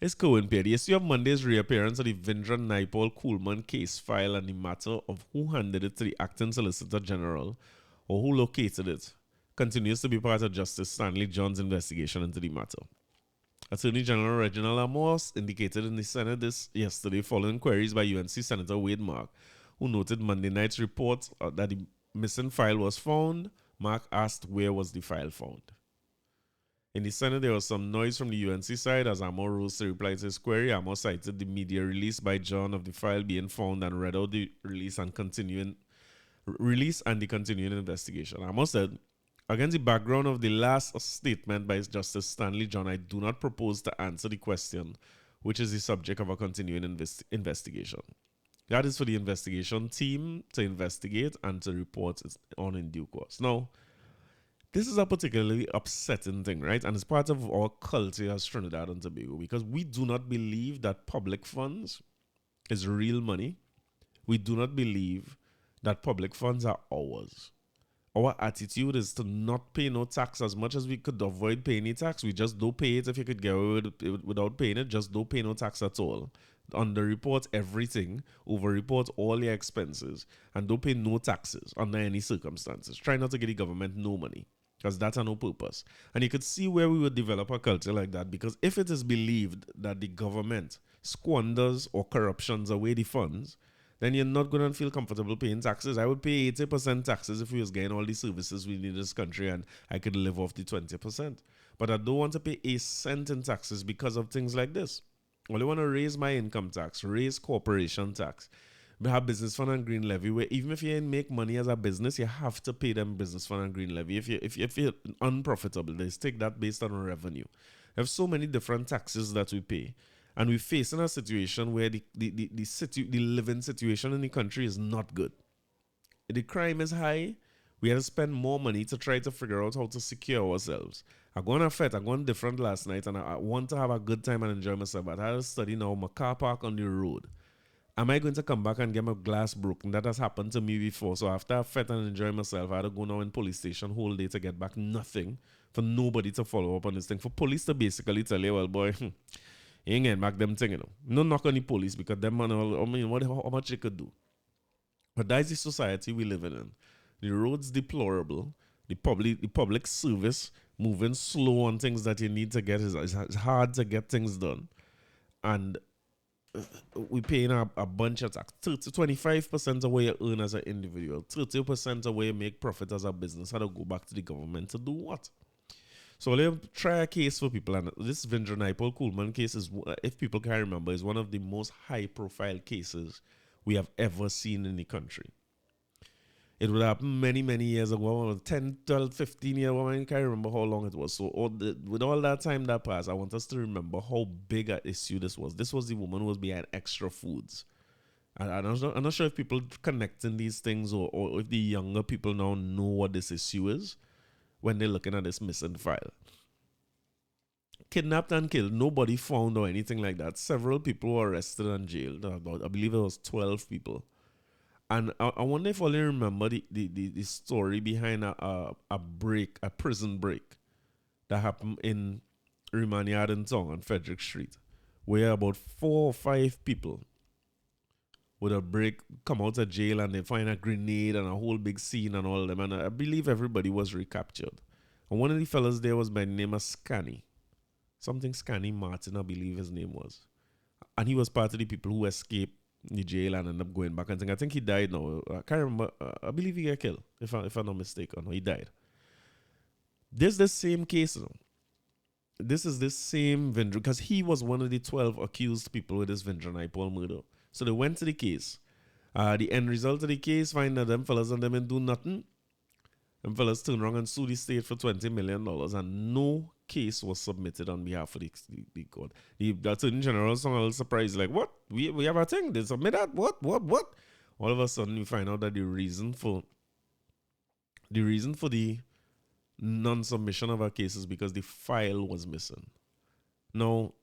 It's Cohen Perry. The issue of Monday's reappearance of the Vindra Naipaul Coolman case file and the matter of who handed it to the acting Solicitor General or who located it continues to be part of Justice Stanley John's investigation into the matter. Attorney General Reginald Amos indicated in the Senate this yesterday following queries by UNC Senator Wade Mark, who noted Monday night's report that the missing file was found. Mark asked where was the file found. In the Senate, there was some noise from the UNC side as Amos rose to reply to his query. Amos cited the media release by John of the file being found and read out the release and the continuing investigation. Amos said, against the background of the last statement by Justice Stanley John, I do not propose to answer the question, which is the subject of a continuing investigation. That is for the investigation team to investigate and to report on in due course. Now, this is a particularly upsetting thing, right? And it's part of our culture as Trinidad and Tobago, because we do not believe that public funds is real money. We do not believe that public funds are ours. Our attitude is to not pay no tax as much as we could avoid paying any tax. We just don't pay it. If you could get away with it without paying it, just don't pay no tax at all. Under-report everything, over-report all your expenses, and don't pay no taxes under any circumstances. Try not to get the government no money, because that's no purpose. And you could see where we would develop a culture like that, because if it is believed that the government squanders or corruptions away the funds, then you're not going to feel comfortable paying taxes. I would pay 80% taxes if we was getting all the services we need in this country and I could live off the 20%. But I don't want to pay a cent in taxes because of things like this. I only want to raise my income tax, raise corporation tax. We have business fund and green levy, where even if you make money as a business, you have to pay them business fund and green levy. If you're unprofitable, they take that based on revenue. We have so many different taxes that we pay. And we're facing a situation where the living situation in the country is not good. The crime is high. We had to spend more money to try to figure out how to secure ourselves. I go on a fete, I go on different last night, and I want to have a good time and enjoy myself. But I had to study now, my car park on the road. Am I going to come back and get my glass broken? That has happened to me before. So after I fete and enjoy myself, I had to go now in police station whole day to get back nothing, for nobody to follow up on this thing. For police to basically tell you, well, boy, you ain't getting back them thing, No knock on the police, because them man, I mean, how much they could do. But that's the society we live in. The roads deplorable. The public service moving slow on things that you need to get. It's hard to get things done. And we paying a bunch of tax. 25% of what you earn as an individual. 30% of what you make profit as a business. How to go back to the government to do what? So let me try a case for people. And this Vindranipal Coolman case is, if people can remember, is one of the most high-profile cases we have ever seen in the country. It would happen many, many years ago, 10, 12, 15 years ago. I can't remember how long it was. So with all that time that passed, I want us to remember how big an issue this was. This was the woman who was behind Extra Foods. And I'm not sure if people connecting these things or if the younger people now know what this issue is when they're looking at this missing file. Kidnapped and killed, nobody found or anything like that. Several people were arrested and jailed. I believe it was 12 people. And I wonder if only remember the story behind a prison break that happened in Rimani and Tong on Frederick Street, where about 4 or 5 people with a break come out of jail and they find a grenade and a whole big scene and all of them. And I believe everybody was recaptured. And one of the fellas there was by the name of Scanny. Something Scanny Martin, I believe his name was. And he was part of the people who escaped the jail and ended up going back and thing. I think he died now. I can't remember. I believe he got killed, if I'm not mistaken. He died. This is the same case. This is the same vendor, because he was one of the 12 accused people with this Vindranipal murder. So they went to the case. The end result of the case, find that them fellas and them didn't do nothing. Them fellas turned around and sued the state for $20 million, and no case was submitted on behalf of the court. The Attorney General was a little surprised, like, what? We have a thing? They submit that? What? All of a sudden, we find out that the reason for the non-submission of our case is because the file was missing. Now,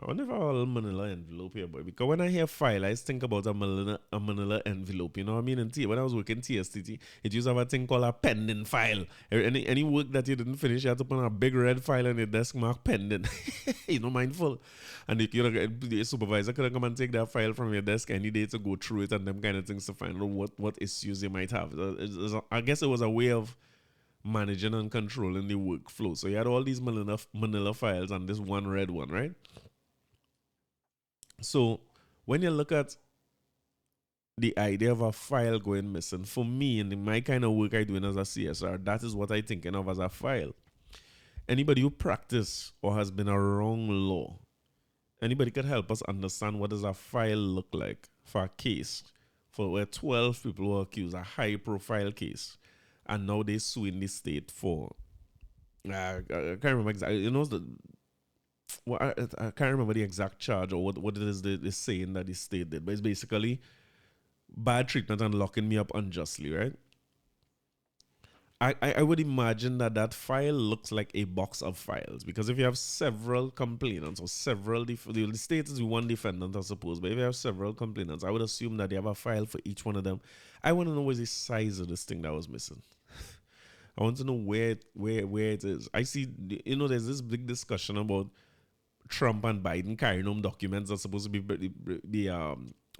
I wonder if I have a little manila envelope here, boy. Because when I hear file, I just think about a manila envelope. You know what I mean? And when I was working TSTT, it used to have a thing called a pending file. Any work that you didn't finish, you had to put on a big red file on your desk marked pending. You know, mindful. And the supervisor could come and take that file from your desk any day to go through it and them kind of things to find out what issues you might have. I guess it was a way of managing and controlling the workflow. So you had all these manila files and this one red one, right? So when you look at the idea of a file going missing, for me and in my kind of work I do as a CSR, that is what I'm thinking of as a file. Anybody who practice or has been around law, anybody could help us understand what does a file look like for a case for where 12 people were accused, a high profile case, and now they suing the state for I can't remember exactly, you know, well, I can't remember the exact charge or what it is they're saying that the state did, but it's basically bad treatment and locking me up unjustly, right? I would imagine that file looks like a box of files, because if you have several complainants or several, the state is one defendant, I suppose, but if you have several complainants, I would assume that they have a file for each one of them. I want to know what's the size of this thing that was missing. I want to know where it is. I see, you know, there's this big discussion about Trump and Biden carrying home documents that are supposed to be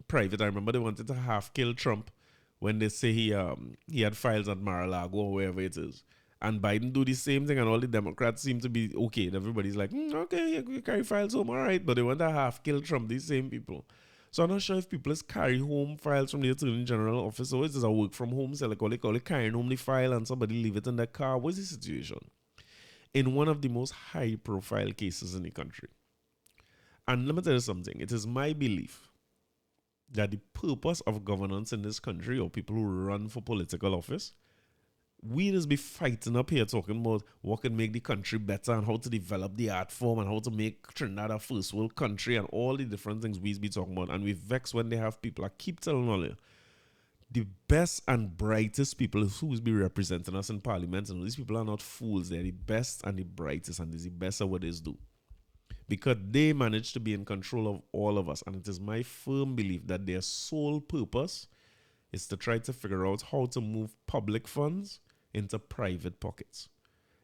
private. I remember they wanted to half kill Trump when they say he had files at Mar-a-Lago or wherever it is. And Biden do the same thing, and all the Democrats seem to be okay. And everybody's like, okay, you carry files home, all right. But they want to half kill Trump, these same people. So I'm not sure if people just carry home files from the Attorney General office, or is this a work from home? So like, call it carrying home the file and somebody leave it in their car. What's the situation? In one of the most high-profile cases in the country. And let me tell you something. It is my belief that the purpose of governance in this country, or people who run for political office, we just be fighting up here talking about what can make the country better and how to develop the art form and how to make Trinidad a first world country and all the different things we be talking about. And we vex when they have people. I keep telling all you, the best and brightest people who will be representing us in parliament, and these people are not fools. They're the best and the brightest, and they're the best at what they do, because they manage to be in control of all of us. And it is my firm belief that their sole purpose is to try to figure out how to move public funds into private pockets.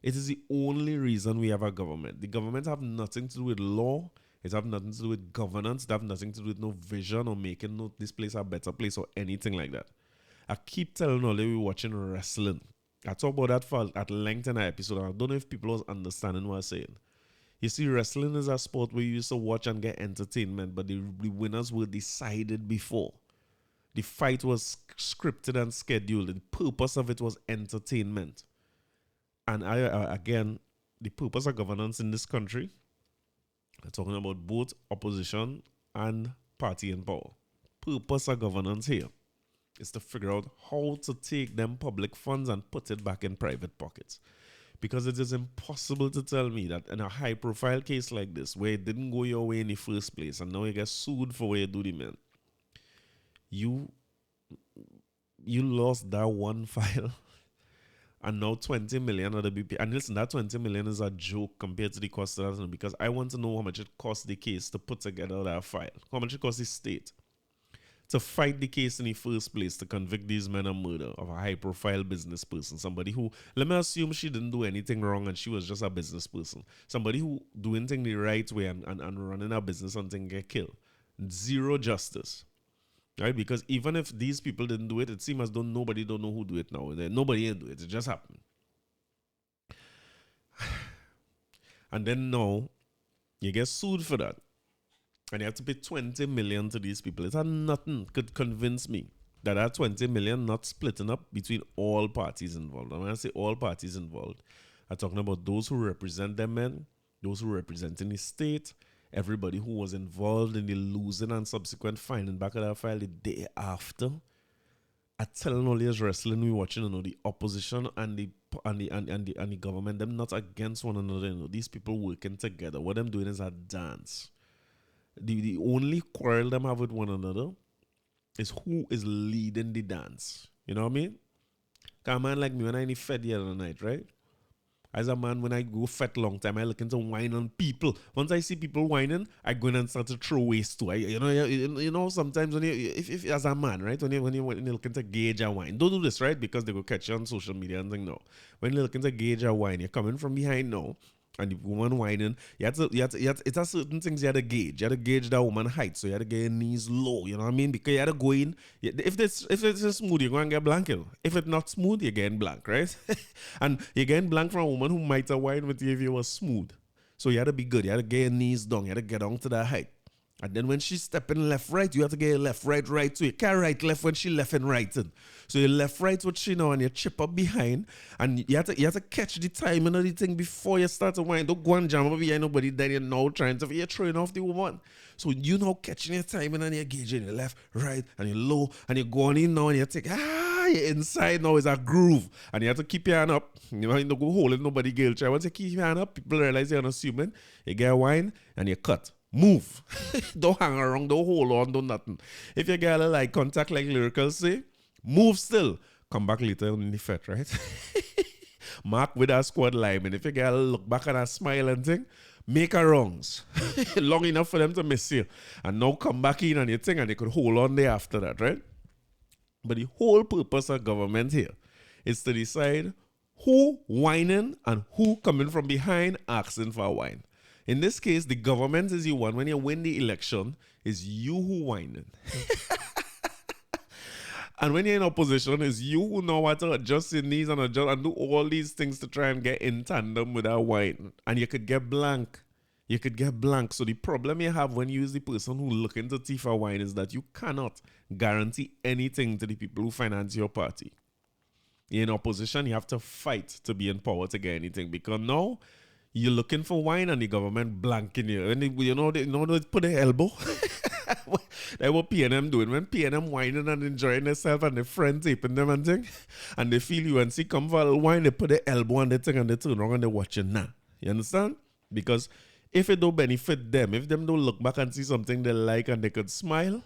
It is the only reason we have a government. The government have nothing to do with law. It have nothing to do with governance. It have nothing to do with no vision or making this place a better place or anything like that. I keep telling all we watching wrestling. I talk about that for at length in an episode. I don't know if people was understanding what I'm saying. You see, wrestling is a sport where you used to watch and get entertainment, but the winners were decided before. The fight was scripted and scheduled. The purpose of it was entertainment. And again, the purpose of governance in this country, we're talking about both opposition and party in power. Purpose of governance here is to figure out how to take them public funds and put it back in private pockets. Because it is impossible to tell me that in a high profile case like this, where it didn't go your way in the first place and now you get sued for where you do the man, you lost that one file and now 20 million of the BP. And listen, that 20 million is a joke compared to the cost of that, because I want to know how much it cost the case to put together that file. How much it cost the state to fight the case in the first place, to convict these men of murder of a high-profile business person, somebody who, let me assume she didn't do anything wrong and she was just a business person, somebody who doing things the right way and running a business and thing get killed. Zero justice, right? Because even if these people didn't do it, it seems as though nobody don't know who do it now. Nobody ain't do it. It just happened. And then now, you get sued for that. And you have to pay 20 million to these people. It's nothing could convince me that 20 million not splitting up between all parties involved. And when I say all parties involved, I'm talking about those who represent them men, those who represent in the state, everybody who was involved in the losing and subsequent finding back of that file the day after. I telling all these wrestling we watching, the opposition and the government, them not against one another. These people working together. What them doing is a dance. The only quarrel them have with one another is who is leading the dance. You know what I mean? Because a man like me, when I in the fed the other night, right? As a man, when I go fed long time, I look into wine on people. Once I see people whining, I go in and start to throw waste too. You know, sometimes when if as a man, right, when you look into gauge a wine, don't do this, right? Because they go catch you on social media and thing. No, when you look into gauge a wine, you're coming from behind now. And the woman whining, it's a certain things you have to gauge. You have to gauge that woman height, so you have to get your knees low. You know what I mean? Because you have to go in. If it's smooth, you're going to get blank. If it's not smooth, you're getting blank, right? And you're getting blank from a woman who might have whine with you if you was smooth. So you have to be good. You have to get your knees down. You have to get down to that height. And then when she's stepping left, right, you have to get your left, right, right. So you can't right, left when she left and right. So you left, right what she know and you chip up behind. And you have to catch the timing of the thing before you start to whine. Don't go and jam up behind nobody that you're now trying to, you're throwing off the woman. So you know catching your timing and you're gauging your left, right, and you're low. And you're going in now and you take, you're inside now is a groove. And you have to keep your hand up. You know, you don't go holding nobody guilt. Once you keep your hand up, people realize you're unassuming. You get a whine and you cut. Move. Don't hang around, don't hold on, don't nothing. If you get a like contact like lyrical say, move still. Come back later on in the fet, right? Mark with a squad line. And if you get a look back and a smile and thing, make a wrongs. Long enough for them to miss you. And now come back in and you think and they could hold on there after that, right? But the whole purpose of government here is to decide who whining and who coming from behind asking for a wine. In this case, the government is the one. When you win the election, is you who whining. And when you're in opposition, it's you who know how to adjust your knees and adjust and do all these things to try and get in tandem with that whine. And you could get blank. You could get blank. So the problem you have when you is the person who look into Tifa wine is that you cannot guarantee anything to the people who finance your party. In opposition, you have to fight to be in power to get anything. Because now, you're looking for wine and the government blanking you. And they put their elbow. That's what PNM doing. When PNM whining and enjoying themselves and their friends taping them and thing, and they feel you and see come for a wine, they put their elbow on the thing and they turn around and they watch you now. You understand? Because if it don't benefit them, if them don't look back and see something they like and they could smile,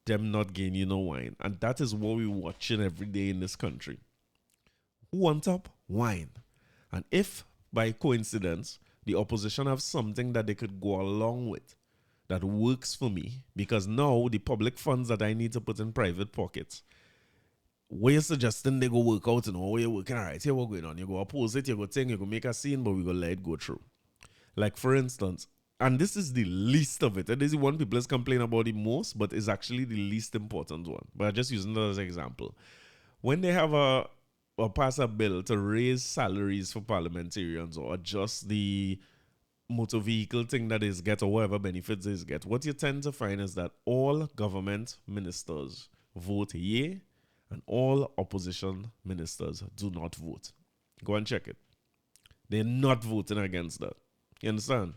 them not gain wine. And that is what we're watching every day in this country. Who on top? Wine. And if by coincidence, the opposition have something that they could go along with that works for me, because now the public funds that I need to put in private pockets, where you're suggesting they go work out, where you're working, all right, here what's going on. You go oppose it, you go think, you go make a scene, but we go let it go through. Like for instance, and this is the least of it. It is the one people complain about the most, but it's actually the least important one. But I'm just using that as an example. When they have or pass a bill to raise salaries for parliamentarians or adjust the motor vehicle thing that is get or whatever benefits is get, what you tend to find is that all government ministers vote yea and all opposition ministers do not vote. Go and check it. They're not voting against that. You understand?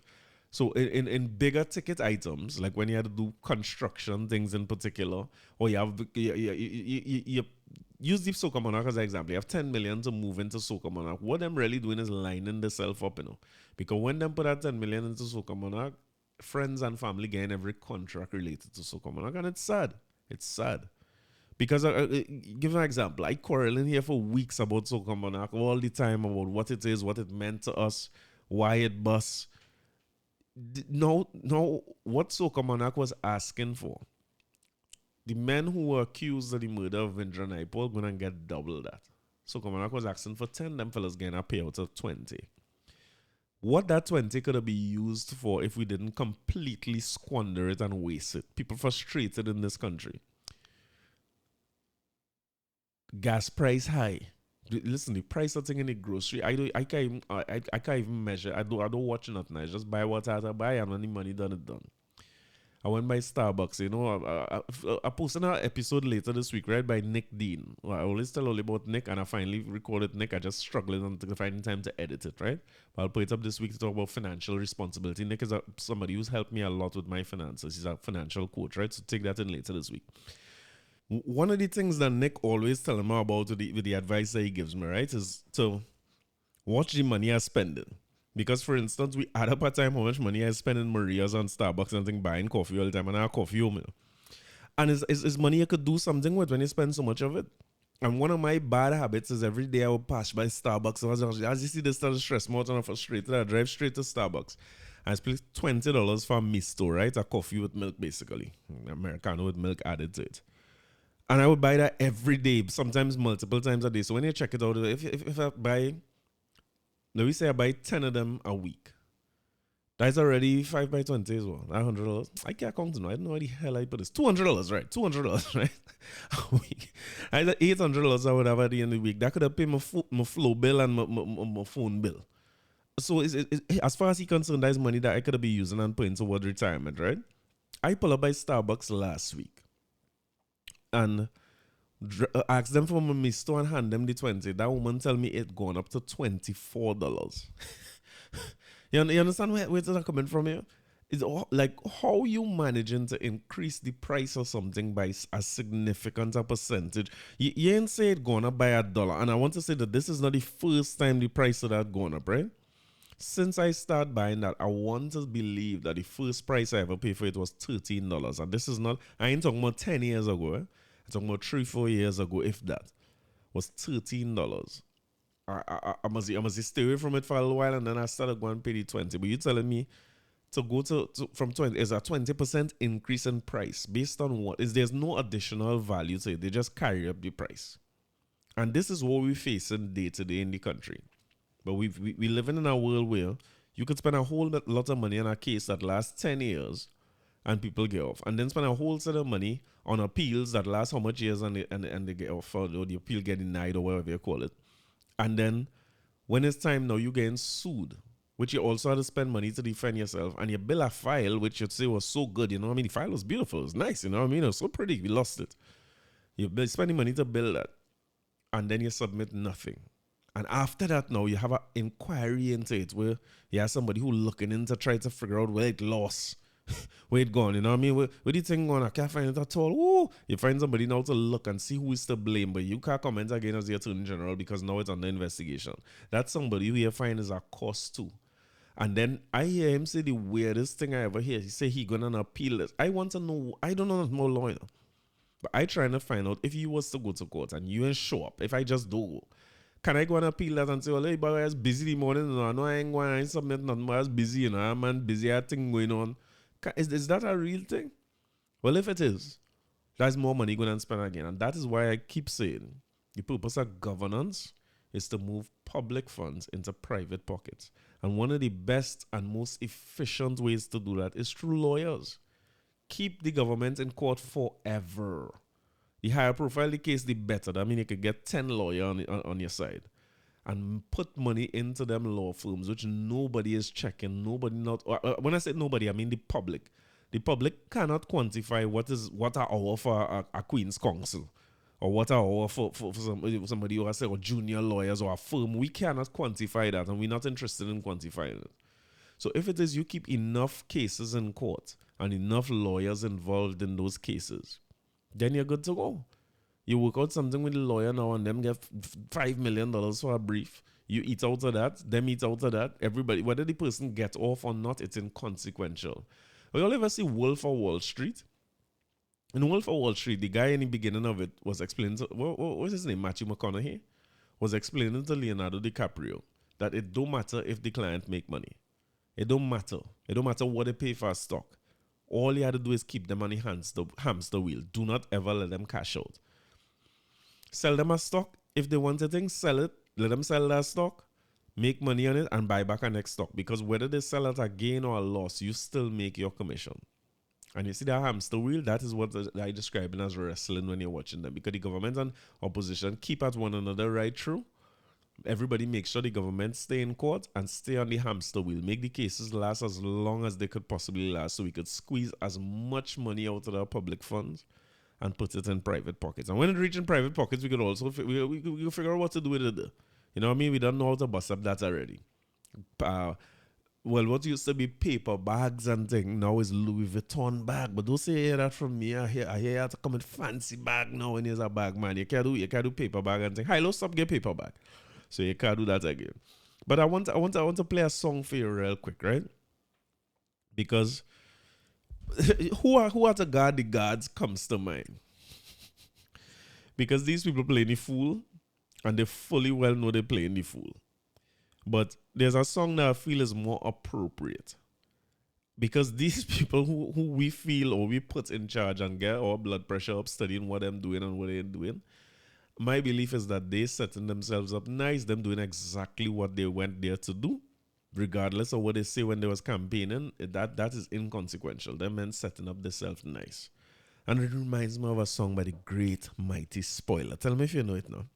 So in bigger ticket items, like when you had to do construction things in particular, or you use the Soca Monarch as an example. You have 10 million to move into Soca Monarch. What them really doing is lining themselves up, because when them put that 10 million into Soca Monarch, friends and family gain every contract related to Soca Monarch, and it's sad. It's sad. Because, give an example, I quarrel in here for weeks about Soca Monarch all the time about what it is, what it meant to us, why it busts. No, what Soca Monarch was asking for, the men who were accused of the murder of Vindra Naipaul going to get double that. Soca Monarch was asking for 10, them fellas getting a payout of 20. What that 20 could have been used for if we didn't completely squander it and waste it. People frustrated in this country. Gas price high. Listen, the price of thing in the grocery, I can't even measure. I don't watch nothing. I just buy what I have to buy, and when the money done, it done. I went by Starbucks, I posted an episode later this week, right, by Nick Dean. Well, I always tell all about Nick, and I finally recorded Nick. I just struggled on finding time to edit it, right? But I'll put it up this week to talk about financial responsibility. Nick is somebody who's helped me a lot with my finances. He's a financial coach, right? So take that in later this week. One of the things that Nick always tells me about with the advice that he gives me, right, is to watch the money I spend. Because, for instance, we add up a time how much money I spend in Maria's on Starbucks and thing, buying coffee all the time, and I have coffee home. And it's money you could do something with when you spend so much of it. And one of my bad habits is every day I would pass by Starbucks. As you see this started stress more and frustrated, I drive straight to Starbucks. I split $20 for a misto, right? A coffee with milk, basically. Americano with milk added to it. And I would buy that every day, sometimes multiple times a day. So when you check it out, if I buy, let me say I buy 10 of them a week. That's already 5 by 20 as well. $100. I can't count now. I don't know how the hell I put this. $200, right? $200, right? A week. Either $800 I would have at the end of the week. That could have paid my flow bill and my phone bill. So as far as he's concerned, that's money that I could have been using and putting toward retirement, right? I pull up by Starbucks last week and ask them for my misto and hand them the 20. That woman tell me it gone up to $24. you understand where it's coming from here? It's like how you managing to increase the price of something by a significant percentage. You ain't say it gone up by $1. And I want to say that this is not the first time the price of that gone up, right? Since I started buying that, I want to believe that the first price I ever paid for it was $13. And this is not, I ain't talking about 10 years ago. I'm talking about 3-4 years ago, if that, was $13. I must stay away from it for a little while, and then I started going to pay the 20. But you're telling me to go to from 20 is a 20% increase in price based on what? There's no additional value to it. They just carry up the price. And this is what we're facing day to day in the country. But we living in a world where you could spend a whole lot of money on a case that lasts 10 years and people get off. And then spend a whole set of money on appeals that last how much years and they get off, or the appeal get denied or whatever you call it. And then when it's time now, you getting sued, which you also had to spend money to defend yourself. And you bill a file, which you'd say was so good, you know what I mean? The file was beautiful, it was nice, you know what I mean? It was so pretty, we lost it. You're spending money to build that. And then you submit nothing. And after that now, you have an inquiry into it where you have somebody who looking in to try to figure out where it lost, where it gone, you know what I mean? Where the thing gone? I can't find it at all. Ooh, you find somebody now to look and see who is to blame, but you can't comment again as the Attorney General because now it's under investigation. That's somebody who you find is a cost too. And then I hear him say the weirdest thing I ever hear. He say he gonna appeal this. I want to know, I don't know more lawyer, but I trying to find out if you was to go to court and you ain't show up, if I just do, can I go and appeal that and say, well, hey, but I was busy the morning, I know I ain't going to submit nothing, but I was busy, you know, I'm busy, I had thing going on. Is that a real thing? Well, if it is, that's more money going to spend again. And that is why I keep saying the purpose of governance is to move public funds into private pockets. And one of the best and most efficient ways to do that is through lawyers. Keep the government in court forever. The higher profile the case, the better. That means you could get 10 lawyers on your side and put money into them law firms, which nobody is checking. Nobody not. When I say nobody, I mean the public. The public cannot quantify what are our for a Queen's Council or what an hour for somebody who has, say, or junior lawyers or a firm. We cannot quantify that, and we're not interested in quantifying it. So if it is you keep enough cases in court and enough lawyers involved in those cases, then you're good to go. You work out something with the lawyer now and them get $5 million for a brief. You eat out of that, them eat out of that. Everybody, whether the person gets off or not, it's inconsequential. We all ever see Wolf of Wall Street? In Wolf of Wall Street, the guy in the beginning of it was explaining to, what's his name, Matthew McConaughey, was explaining to Leonardo DiCaprio that it don't matter if the client make money. It don't matter. It don't matter what they pay for a stock. All you have to do is keep them on the hamster wheel. Do not ever let them cash out. Sell them a stock. If they want a thing, sell it. Let them sell that stock, make money on it, and buy back a next stock. Because whether they sell at a gain or a loss, you still make your commission. And you see that hamster wheel, that is what I describe as wrestling when you're watching them. Because the government and opposition keep at one another right through. Everybody makes sure the government stay in court and stay on the hamster wheel. Make the cases last as long as they could possibly last so we could squeeze as much money out of our public funds and put it in private pockets. And when it reaches private pockets, we could also we figure out what to do with it. You know what I mean? We don't know how to bust up that already. Well, what used to be paper bags and thing now is Louis Vuitton bag. But don't say that from me. I hear you have to come in fancy bag now when there's a bag, man. You can't do paper bag and thing. Hi, let's stop get paper bag. So you can't do that again. But I want to play a song for you real quick, right? Because who are to guard the gods comes to mind. Because these people playing the fool, and they fully well know they're playing the fool. But there's a song that I feel is more appropriate. Because these people who we feel or we put in charge and get our blood pressure up studying what I'm doing and what they're doing, my belief is that they setting themselves up nice, them doing exactly what they went there to do, regardless of what they say when they was campaigning. That is inconsequential. Them men setting up themselves nice. And it reminds me of a song by the great mighty Spoiler. Tell me if you know it now.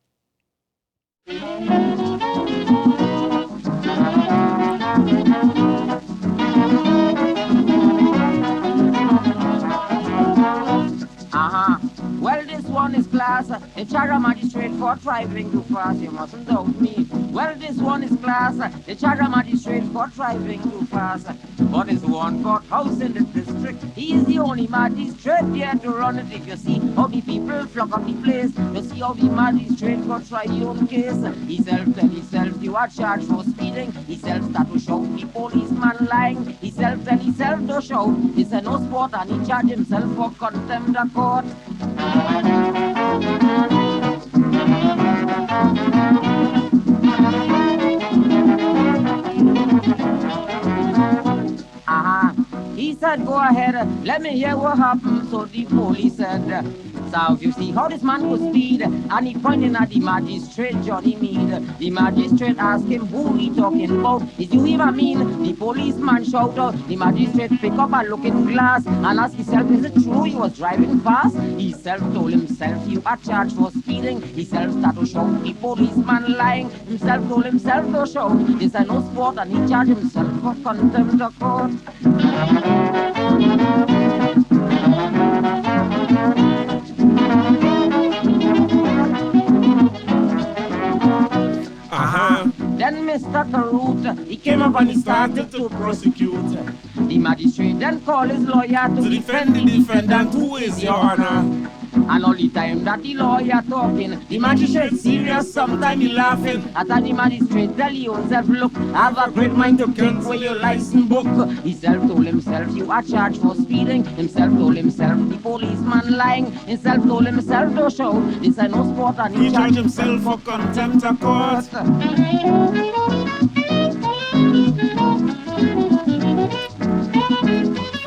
Well, this one is class. The charge magistrate for driving too fast. You mustn't doubt me. Well, this one is class. The charge magistrate for driving too fast. But there's one courthouse in the district. He is the only magistrate there to run it. If you see how the people flock up the place, you see how the magistrate go try the own case. He self tell himself you are charged for speeding. He self start to shout the policeman lying. He self tell himself to shout. This is no sport and he charge himself for contempt of court. He said, go ahead, let me hear what happened. So the police said, so you see how this man could speed, and he pointed at the magistrate, Johnny Mead. The magistrate asked him who he talking about. Is you even mean? The policeman shouted. The magistrate pick up a looking glass and asked himself, is it true he was driving fast? He self told himself, you are charged for speeding. He self started to shout, the policeman lying. Himself told himself to shout, this is no sport, and he charged himself for contempt of court. Then Mr. Carruth, he came up and he started to prosecute. The magistrate then called his lawyer to defend the defendant, who is your honor. And all the time that the lawyer talking, the magistrate serious, sometimes he laughing. At the magistrate tell you himself, look, I have a great mind to take away your license book. Himself told himself, you are charged for speeding. Himself told himself, the policeman lying. Himself told himself to show, this is no sport, and he charged himself for contempt of court.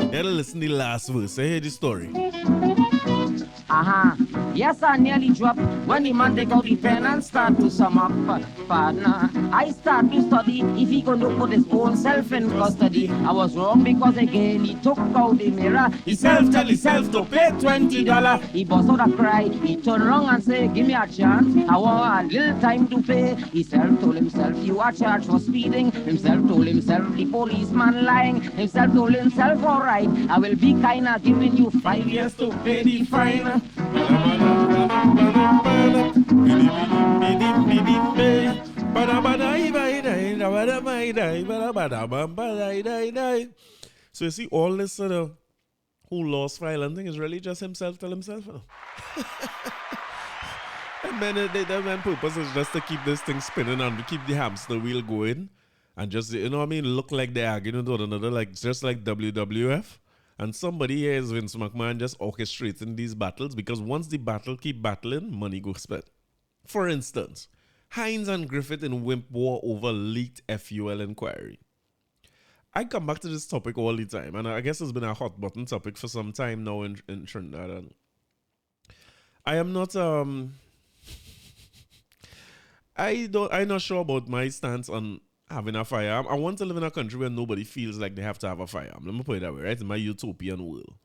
You gotta listen to the last verse. I hear the story. Yes, I nearly dropped when the man take out the pen and start to sum up. Partner, I start to study if he gonna put his own self in custody. I was wrong because again he took out the mirror. He self tell himself to pay $20. He bust out a cry. He turned around and say, give me a chance. I want a little time to pay. He self told himself, you are charged for speeding. Himself told himself, the policeman lying. Himself told himself, all right, I will be kinda giving you 5 years to pay the fine. So you see, all this sort of who lost violent thing is really just himself tell himself. You know? And then the main purpose is just to keep this thing spinning and to keep the hamster wheel going, and just, you know what I mean, look like they're arguing with one another, like just like WWF. And somebody here is Vince McMahon just orchestrating these battles, because once the battle keep battling, money goes spent. For instance, Hines and Griffith in Wimp war over leaked FUL inquiry. I come back to this topic all the time, and I guess it's been a hot button topic for some time now in Trinidad. And I am not I'm not sure about my stance on having a firearm. I want to live in a country where nobody feels like they have to have a firearm. Let me put it that way, right? In my utopian world.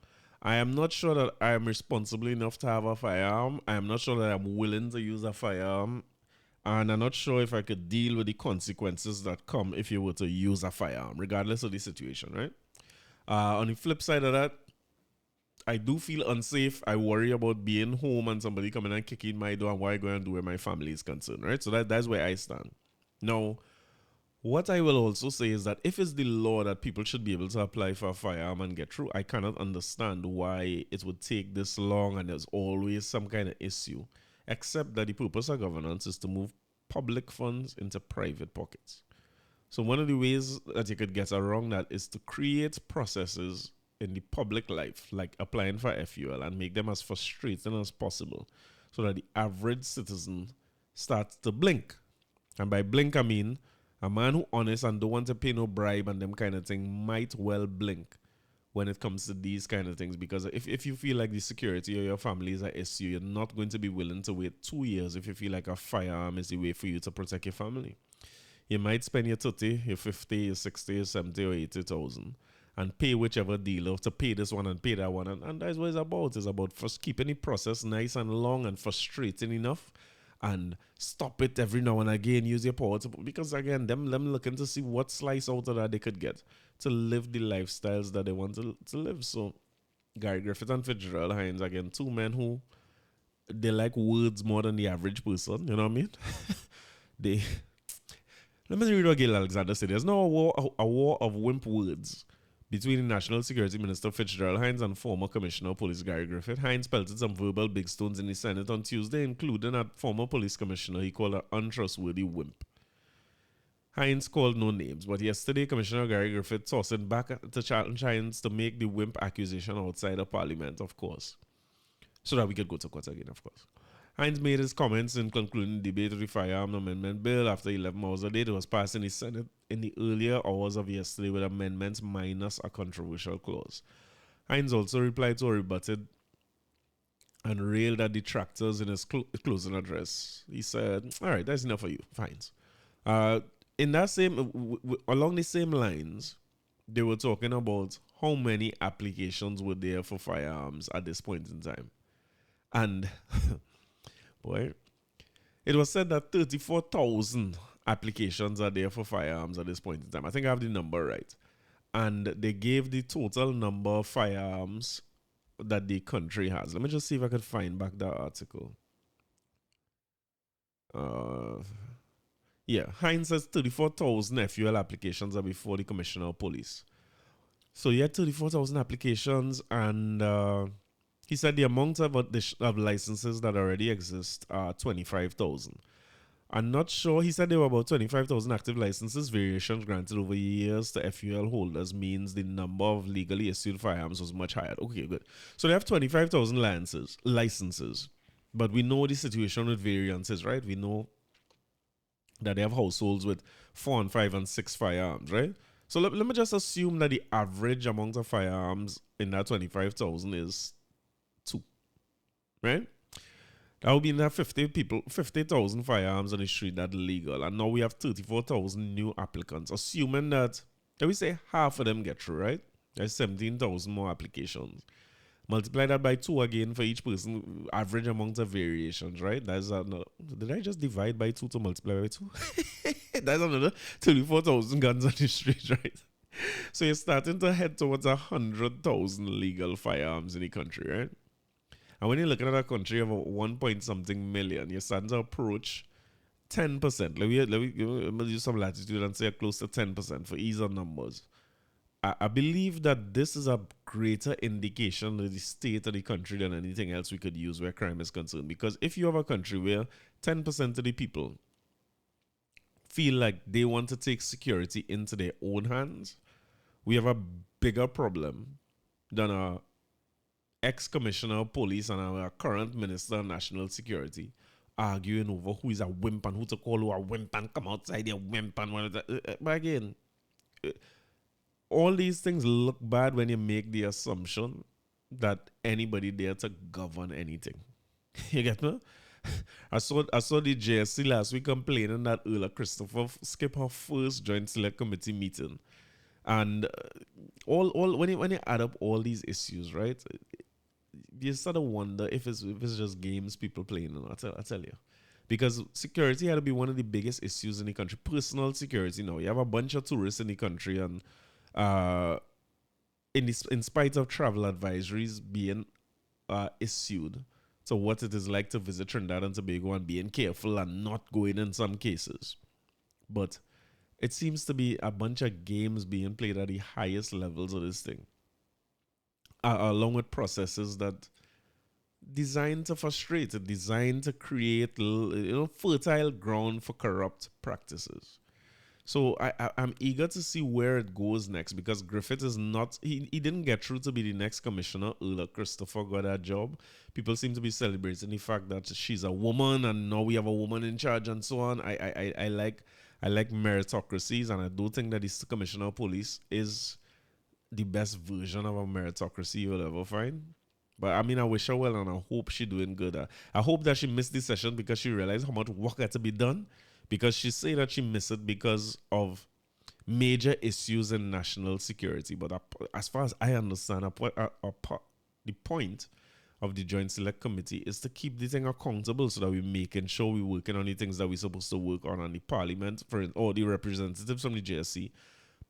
I am not sure that I am responsible enough to have a firearm. I am not sure that I'm willing to use a firearm. And I'm not sure if I could deal with the consequences that come if you were to use a firearm, regardless of the situation, right? On the flip side of that, I do feel unsafe. I worry about being home and somebody coming and kicking my door and what I'm going to do where my family is concerned, right? So that's where I stand. Now, what I will also say is that if it's the law that people should be able to apply for a firearm and get through, I cannot understand why it would take this long and there's always some kind of issue, except that the purpose of governance is to move public funds into private pockets. So one of the ways that you could get around that is to create processes in the public life, like applying for FUL, and make them as frustrating as possible so that the average citizen starts to blink. And by blink, I mean a man who honest and don't want to pay no bribe and them kind of thing might well blink when it comes to these kind of things, because if you feel like the security of your family is an issue, you're not going to be willing to wait 2 years if you feel like a firearm is the way for you to protect your family. You might spend your 30, your 50, your 60, your 70 or 80,000 and pay whichever dealer to pay this one and pay that one. And that's what it's about. It's about first keeping the process nice and long and frustrating enough, and stop it every now and again. Use your power to, because again, them looking to see what slice out of that they could get to live the lifestyles that they want to live. So Gary Griffith and Fitzgerald Hines, again, two men who they like words more than the average person. You know what I mean? Let me read what Gail Alexander said. There's no a war of wimp words between the National Security Minister Fitzgerald Hines and former Commissioner of Police Gary Griffith. Hines pelted some verbal big stones in the Senate on Tuesday, including a former police commissioner he called an untrustworthy wimp. Hines called no names, but yesterday Commissioner Gary Griffith tossed it back to challenge Hines to make the wimp accusation outside of Parliament, of course, so that we could go to court again, of course. Hines made his comments in concluding the debate of the Firearm Amendment Bill after 11 hours a day. It was passed in the Senate in the earlier hours of yesterday with amendments minus a controversial clause. Hines also replied to a rebutted and railed at detractors in his closing address. He said, all right, that's enough for you, Hines. In that same, along the same lines, they were talking about how many applications were there for firearms at this point in time. And boy, it was said that 34,000 applications are there for firearms at this point in time. I think I have the number right. And they gave the total number of firearms that the country has. Let me just see if I could find back that article. Yeah, Hines says 34,000 FUL applications are before the Commissioner of Police. So you had 34,000 applications, and he said the amount of licenses that already exist are 25,000. I'm not sure. He said there were about 25,000 active licenses. Variations granted over years to FUL holders means the number of legally issued firearms was much higher. Okay, good. So they have 25,000 licenses. But we know the situation with variances, right? We know that they have households with 4 and 5 and 6 firearms, right? So let me just assume that the average amount of firearms in that 25,000 is 2, right? That would be that 50,000 firearms on the street that are legal. And now we have 34,000 new applicants. Assuming that, let me say half of them get through, right? There's 17,000 more applications. Multiply that by 2 again for each person, average amount of variations, right? That's another, did I just divide by 2 to multiply by 2? That's another 24,000 guns on the street, right? So you're starting to head towards 100,000 legal firearms in the country, right? And when you're looking at a country of 1 point something million, you're starting to approach 10%. Let me use some latitude and say close to 10% for ease of numbers. I believe that this is a greater indication of the state of the country than anything else we could use where crime is concerned. Because if you have a country where 10% of the people feel like they want to take security into their own hands, we have a bigger problem than a ex-commissioner of police and our current minister of national security arguing over who is a wimp and who to call who a wimp and come outside a wimp and what is that. But again, all these things look bad when you make the assumption that anybody there to govern anything. You get me? I saw the JSC last week complaining that Earl Christopher skipped her first joint select committee meeting, and all when you add up all these issues, right? You start to wonder if it's just games people playing. I tell you. Because security had to be one of the biggest issues in the country. Personal security now. You have a bunch of tourists in the country, and in spite of travel advisories being issued to what it is like to visit Trinidad and Tobago and being careful and not going in some cases. But it seems to be a bunch of games being played at the highest levels of this thing. Along with processes that designed to frustrate, designed to create fertile ground for corrupt practices. So I'm eager to see where it goes next, because Griffith is not, he didn't get through to be the next commissioner. Earl Christopher got that job. People seem to be celebrating the fact that she's a woman and now we have a woman in charge and so on. I like meritocracies, and I do think that this commissioner of police is the best version of a meritocracy you'll ever find. But I mean, I wish her well, and I hope she's doing good. I hope that she missed this session because she realized how much work had to be done. Because she said that she missed it because of major issues in national security. But as far as I understand, the point of the Joint Select Committee is to keep the thing accountable so that we're making sure we're working on the things that we're supposed to work on. And the parliament, or the representatives from the JSC,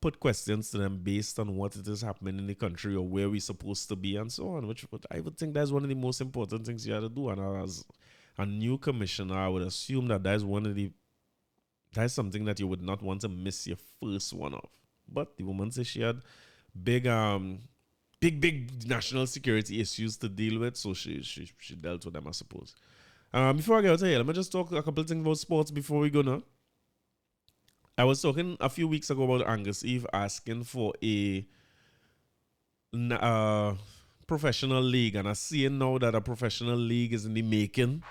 put questions to them based on what it is happening in the country or where we're supposed to be and so on, which I would think that's one of the most important things you have to do. And as a new commissioner, I would assume that that's something that you would not want to miss your first one of. But the woman says she had big national security issues to deal with, so she dealt with them, I suppose. Before I get out of here, let me just talk a couple of things about sports before we go now. I was talking a few weeks ago about Angus Eve asking for a professional league, and I see now that a professional league is in the making.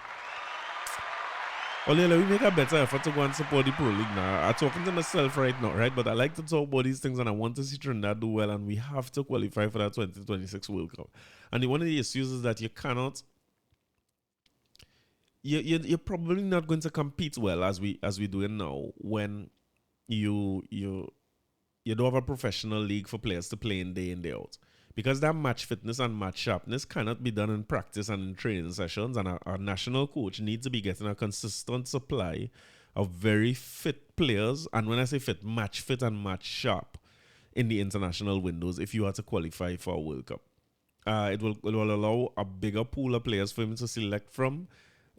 Well, let me make a better effort to go and support the Pro League now. I'm talking to myself right now, right? But I like to talk about these things, and I want to see Trinidad do well, and we have to qualify for that 2026 World Cup. And one of the issues is that you cannot... You're probably not going to compete well as we doing now when you don't have a professional league for players to play in, day out. Because that match fitness and match sharpness cannot be done in practice and in training sessions, and our national coach needs to be getting a consistent supply of very fit players, and when I say fit, match fit and match sharp in the international windows if you are to qualify for a World Cup. It will allow a bigger pool of players for him to select from.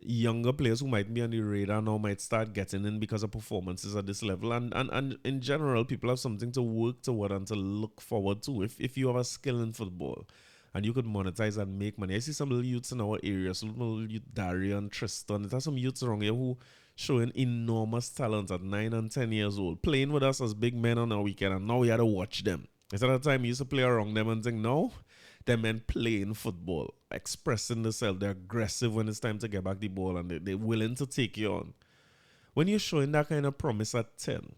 Younger players who might be on the radar now might start getting in because of performances at this level, and in general, people have something to work toward and to look forward to. If you have a skill in football and you could monetize and make money. I see some little youths in our area, some little youth, Darian, Tristan. There's some youths around here who showing enormous talent at 9 and 10 years old, playing with us as big men on our weekend, and now we had to watch them. Instead of the time we used to play around them and think, no, them men playing football, expressing themselves, they're aggressive when it's time to get back the ball, and they're willing to take you on. When you're showing that kind of promise at 10,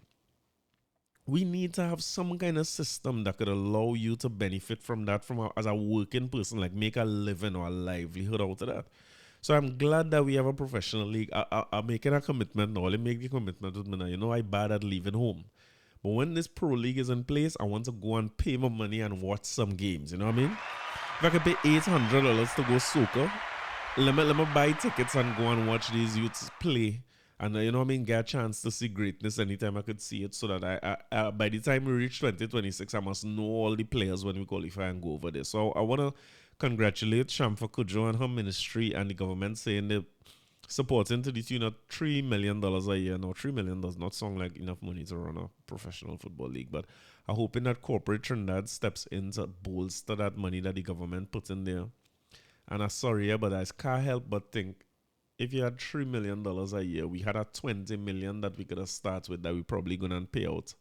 we need to have some kind of system that could allow you to benefit from that as a working person, like make a living or a livelihood out of that. So I'm glad that we have a professional league. I'm making a commitment now. Let me make the commitment with me now. You know, I'm bad at leaving home. But when this pro league is in place, I want to go and pay my money and watch some games. You know what I mean? If I could pay $800 to go soca, let me buy tickets and go and watch these youths play. And you know what I mean? Get a chance to see greatness anytime I could see it, so that I by the time we reach 2026, I must know all the players when we qualify and go over there. So I want to congratulate Shamfa Kudjo and her ministry and the government saying they're supporting to the tune of $3 million a year. Now, $3 million does not sound like enough money to run a professional football league, but I'm hoping that corporate Trinidad steps in to bolster that money that the government puts in there. And I'm sorry, but I can't help but think if you had $3 million a year, we had a $20 million that we could have started with that we probably gonna pay out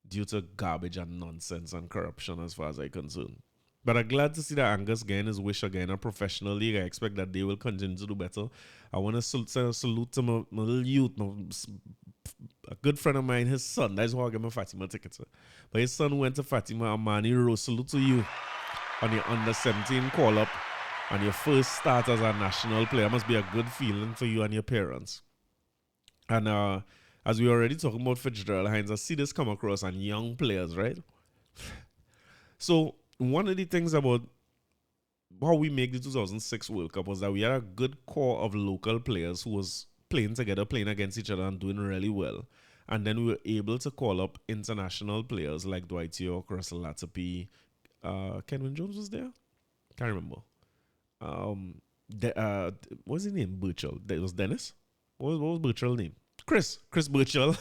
due to garbage and nonsense and corruption as far as I'm concerned. But I'm glad to see that Angus getting his wish again, a professional league. I expect that they will continue to do better. I want to salute to my little youth, a good friend of mine, his son. That's why I gave my Fatima tickets. But his son went to Fatima, Amani Rose. Salute to you on your under 17 call up and your first start as a national player. Must be a good feeling for you and your parents. And as we already talking about Fitzgerald Hines, I see this come across on young players, right? So one of the things about how we make the 2006 World Cup was that we had a good core of local players who was playing together, playing against each other and doing really well. And then we were able to call up international players like Dwight York, Russell Latapy, Kenwin Jones was there? Can't remember. What's his name? Burchell. That was Dennis? What was Burchell's name? Chris Burchell.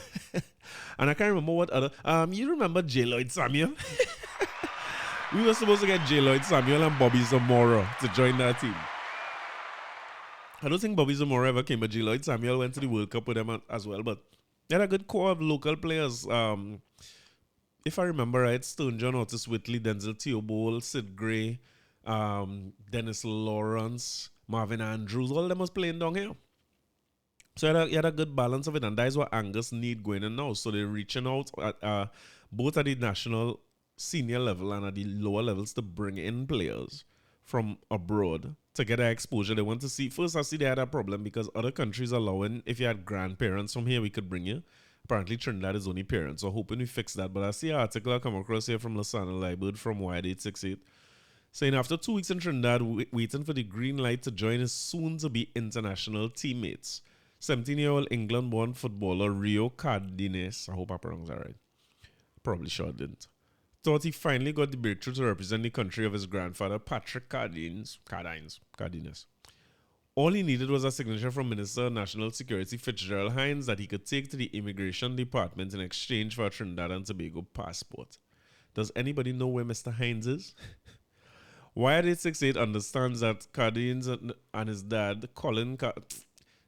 And I can't remember what other. You remember J. Lloyd Samuel? We were supposed to get J. Lloyd Samuel and Bobby Zamora to join that team. I don't think Bobby Zamora ever came, but J. Lloyd Samuel went to the World Cup with them as well. But they had a good core of local players. If I remember right, Stone John, Otis Whitley, Denzel Theobald, Sid Gray, Dennis Lawrence, Marvin Andrews, all of them was playing down here. So you had a good balance of it, and that is what Angus need going in now. So they're reaching out at, both at the national senior level and at the lower levels to bring in players from abroad to get that exposure. They want to see. First, I see they had a problem because other countries allowing, if you had grandparents from here, we could bring you. Apparently, Trinidad is only parents, so hoping we fix that. But I see an article I come across here from Lasana Liebert from Wide 868 saying after 2 weeks in Trinidad, waiting for the green light to join his soon-to-be international teammates. 17-year-old England-born footballer Rio Cardines, I hope I pronounced that right. Probably sure I didn't. Thought he finally got the breakthrough to represent the country of his grandfather, Patrick Cardines. All he needed was a signature from Minister of National Security Fitzgerald Hines that he could take to the Immigration Department in exchange for a Trinidad and Tobago passport. Does anybody know where Mr. Hines is? Wired 868 understands that Cardines and his dad, Colin,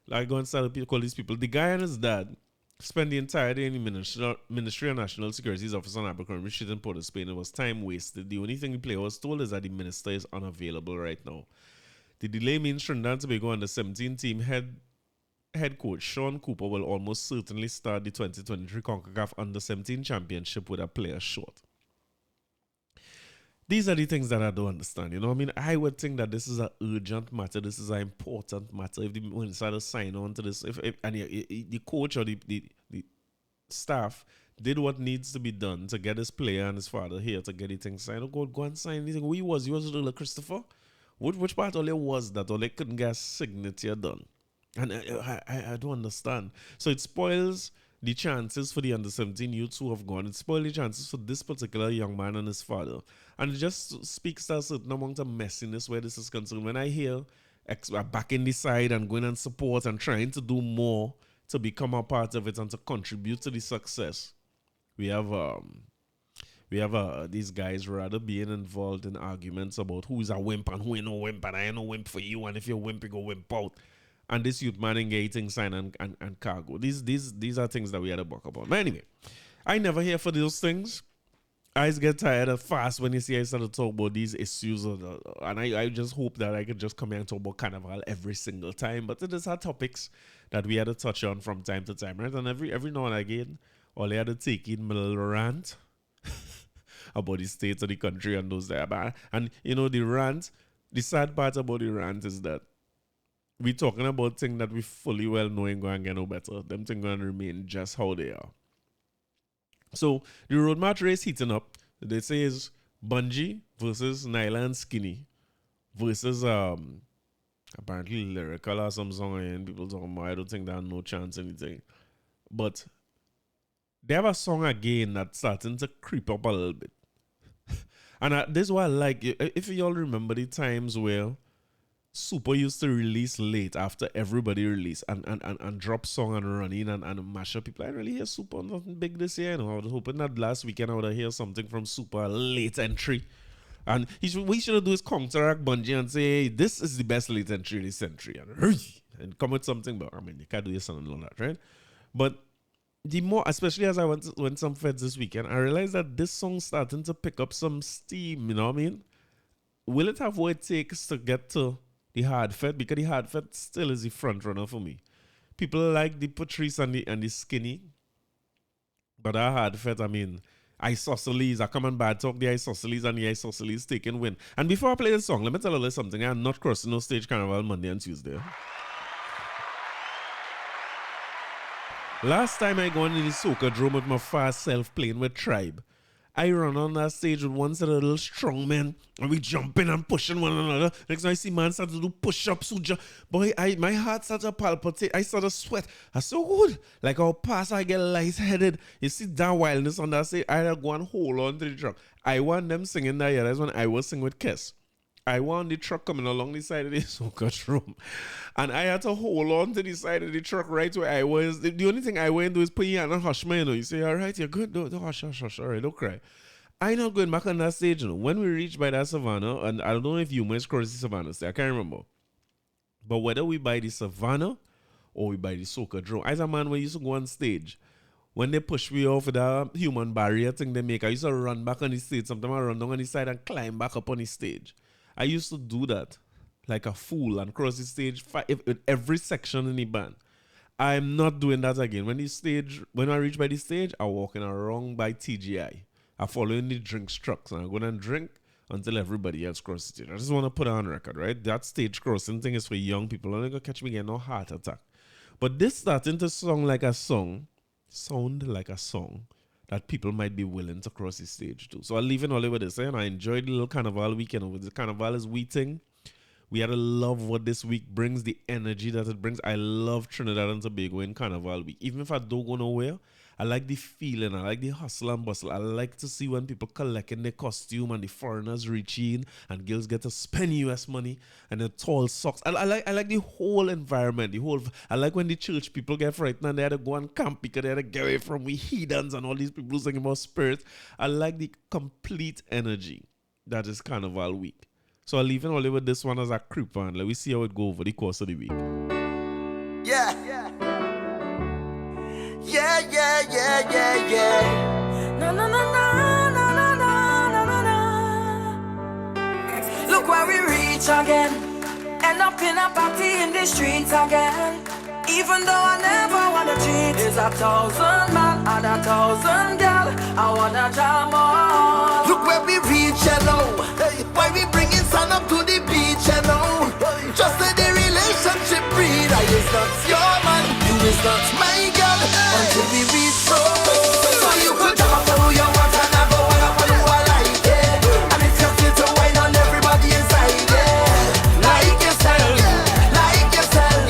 like go and start to call these people, the guy and his dad spent the entire day in the Ministry of National Security's office on Abercrombie Street in Port of Spain. It was time wasted. The only thing the player was told is that the minister is unavailable right now. The delay means Trinidad and Tobago under 17 team head coach Sean Cooper will almost certainly start the 2023 CONCACAF under 17 championship with a player short. These are the things that I don't understand. You know, I mean, I would think that this is an urgent matter. This is an important matter. If the minister to sign on to this, and the coach or the staff did what needs to be done to get his player and his father here to get the thing signed. Go and sign anything. Who he was the Christopher? Which part of it was that? Or they couldn't get a signature done? And I don't understand. So it spoils the chances for the under-17 youths who have gone. It spoils the chances for this particular young man and his father. And it just speaks to a certain amount of messiness where this is concerned. When I hear backing the side and going and support and trying to do more to become a part of it and to contribute to the success, we have these guys rather being involved in arguments about who is a wimp and who ain't no wimp, and I ain't no wimp for you, and if you're wimp, you go wimp out. And this youth man engaging sign and cargo. These are things that we had to talk about. But anyway, I never hear for those things. I get tired fast when you see I start to talk about these issues. And I just hope that I can just come here and talk about Canaval every single time. But it is our topics that we had to touch on from time to time, right? And every now and again, all I had to take in my little rant about the state of the country and those there. And, you know, the sad part about the rant is that we talking about things that we fully well know ain't going to get no better. Them things going to remain just how they are. So the road march race heating up. They say is Bungie versus Nyla and Skinny versus apparently Lyrical or some song, and people talking about I don't think they have no chance anything. But they have a song again that's starting to creep up a little bit. And this is what I like. If you all remember the times where Super used to release late after everybody released and drop song and run in and mash up people. I didn't really hear Super nothing big this year. I was hoping that last weekend I would have heard something from Super, late entry. And we should do is counteract Bungie and say, hey, this is the best late entry this century. And come with something, but I mean, you can't do your something like that, right? But the more, especially as I went some feds this weekend, I realized that this song's starting to pick up some steam, you know what I mean? Will it have what it takes to get to the hard fed? Because the hard fed still is the front runner for me. People like the Patrice and the skinny, but our hard fed, I mean, isosceles, I come and bad talk the isosceles and the isosceles taking win. And before I play the song, let me tell you something. I'm not crossing no stage carnival Monday and Tuesday. Last time I go in the soca drum with my fast self playing with Tribe, I run on that stage with one set of little strong men and we jumping and pushing one another. Next time I see man start to do push-ups. Boy, my heart started to palpitate. I started to sweat. I so good. Like I'll pass, I get lightheaded. You see that wildness on that stage, I had to go and hold on to the truck. I want them singing that, yeah, that's when I was singing with Kes. I want the truck coming along the side of the soca drum. And I had to hold on to the side of the truck right where I was. The only thing I went to do is put your hand and hush me, you know. You say, all right, you're good. Don't hush, all right, don't cry. I'm not going back on that stage, you know. When we reach by that Savannah, and I don't know if you might cross the Savannah, I can't remember. But whether we buy the Savannah or we buy the soca drum, as a man when used to go on stage, when they push me off with that human barrier thing they make, I used to run back on the stage. Sometimes I run down on the side and climb back up on the stage. I used to do that like a fool and cross the stage with every section in the band. I'm not doing that again. When I reach by the stage, I'm walking around by TGI. I'm following the drinks trucks and I'm going and drink until everybody else crosses the stage. I just want to put it on record, right? That stage crossing thing is for young people. I'm not going to catch me getting no heart attack. But this starting to sound like a song that people might be willing to cross the stage to. So I'll leave it all over this. And I enjoyed the little carnival weekend. The carnival is waiting. We had to love what this week brings, the energy that it brings. I love Trinidad and Tobago in carnival week. Even if I don't go nowhere, I like the feeling. I like the hustle and bustle. I like to see when people collecting their costume and the foreigners reach in and girls get to spend US money and the tall socks. I like the whole environment. I like when the church people get frightened and they had to go and camp because they had to get away from we heathens and all these people singing about spirits. I like the complete energy that is carnival week. So I'll leave it all over this one as a creep and let me see how it go over the course of the week. Yeah. No. Look where we reach again. End up in a party in the streets again. Even though I never wanna cheat, there's 1,000 man and 1,000 girl. I wanna jam on. Look where we reach, you know. Why we bringing sun up to the beach, you know. Just let the relationship breed. I is not your man, you is not my girl. Until we reach home. So you could jump up to who you want and I go on up on who I like it. And if you feel to wine on everybody inside it. Like yourself, like yourself,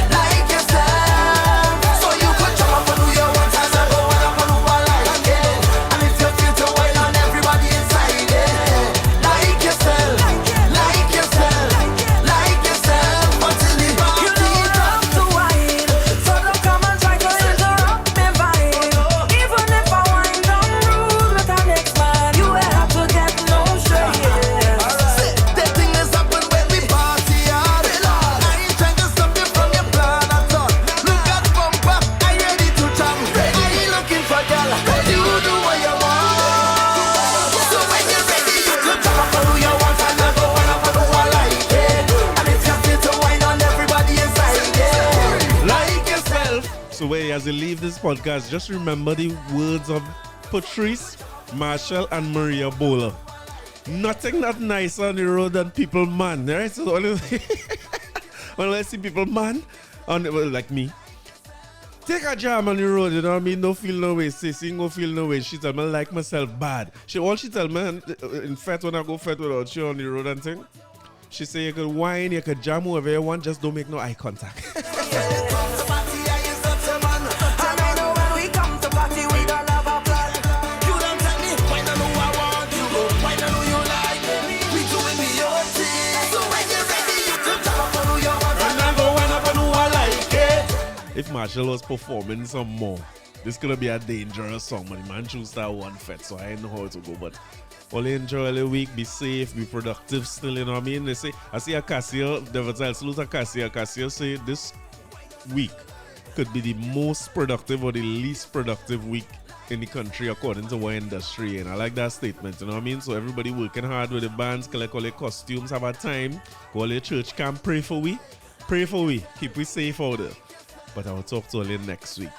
like yourself. So you could jump up to who you want and I go on up on who I like it. And if you feel to wine on everybody inside it. Like yourself, like yourself, like yourself. Until the party love to wine. So don't come and try to interrupt me vibe. Even if I wind down rude with our next man, you will have to get no shade. The thing is happen when we party hard. I ain't trying to stop you from your plan at all. Look at bumper, I ready to jam. I ain't looking for girl, cause you do what you want. So when you're ready, you could jump up on who you want and I go on up on who I like it. And if you feel to wine on everybody inside it. Like yourself. So wait, as you leave this podcast, just remember the words of Patrice, Marshall, and Maria Bowler. Nothing that nice on the road than people man, right? So when I see people man, like me, take a jam on the road, you know what I mean? No feel no way, sissy, no feel no way. She tell me like myself bad. All she tell me, in fact, when I go fat without you on the road and thing, she say you could whine, you could jam whoever you want, just don't make no eye contact. Marshall was performing some more. This could be a dangerous song, but the man choose that one fet, so I don't know how it will go. But only enjoy the week, be safe, be productive still, you know what I mean? They say, I see a Cassia, the salute a Cassia say this week could be the most productive or the least productive week in the country according to our industry, and I like that statement, you know what I mean? So everybody working hard with the bands, collect all the costumes, have a time, go all the church camp, pray for we, keep we safe out there. But I will talk to you next week.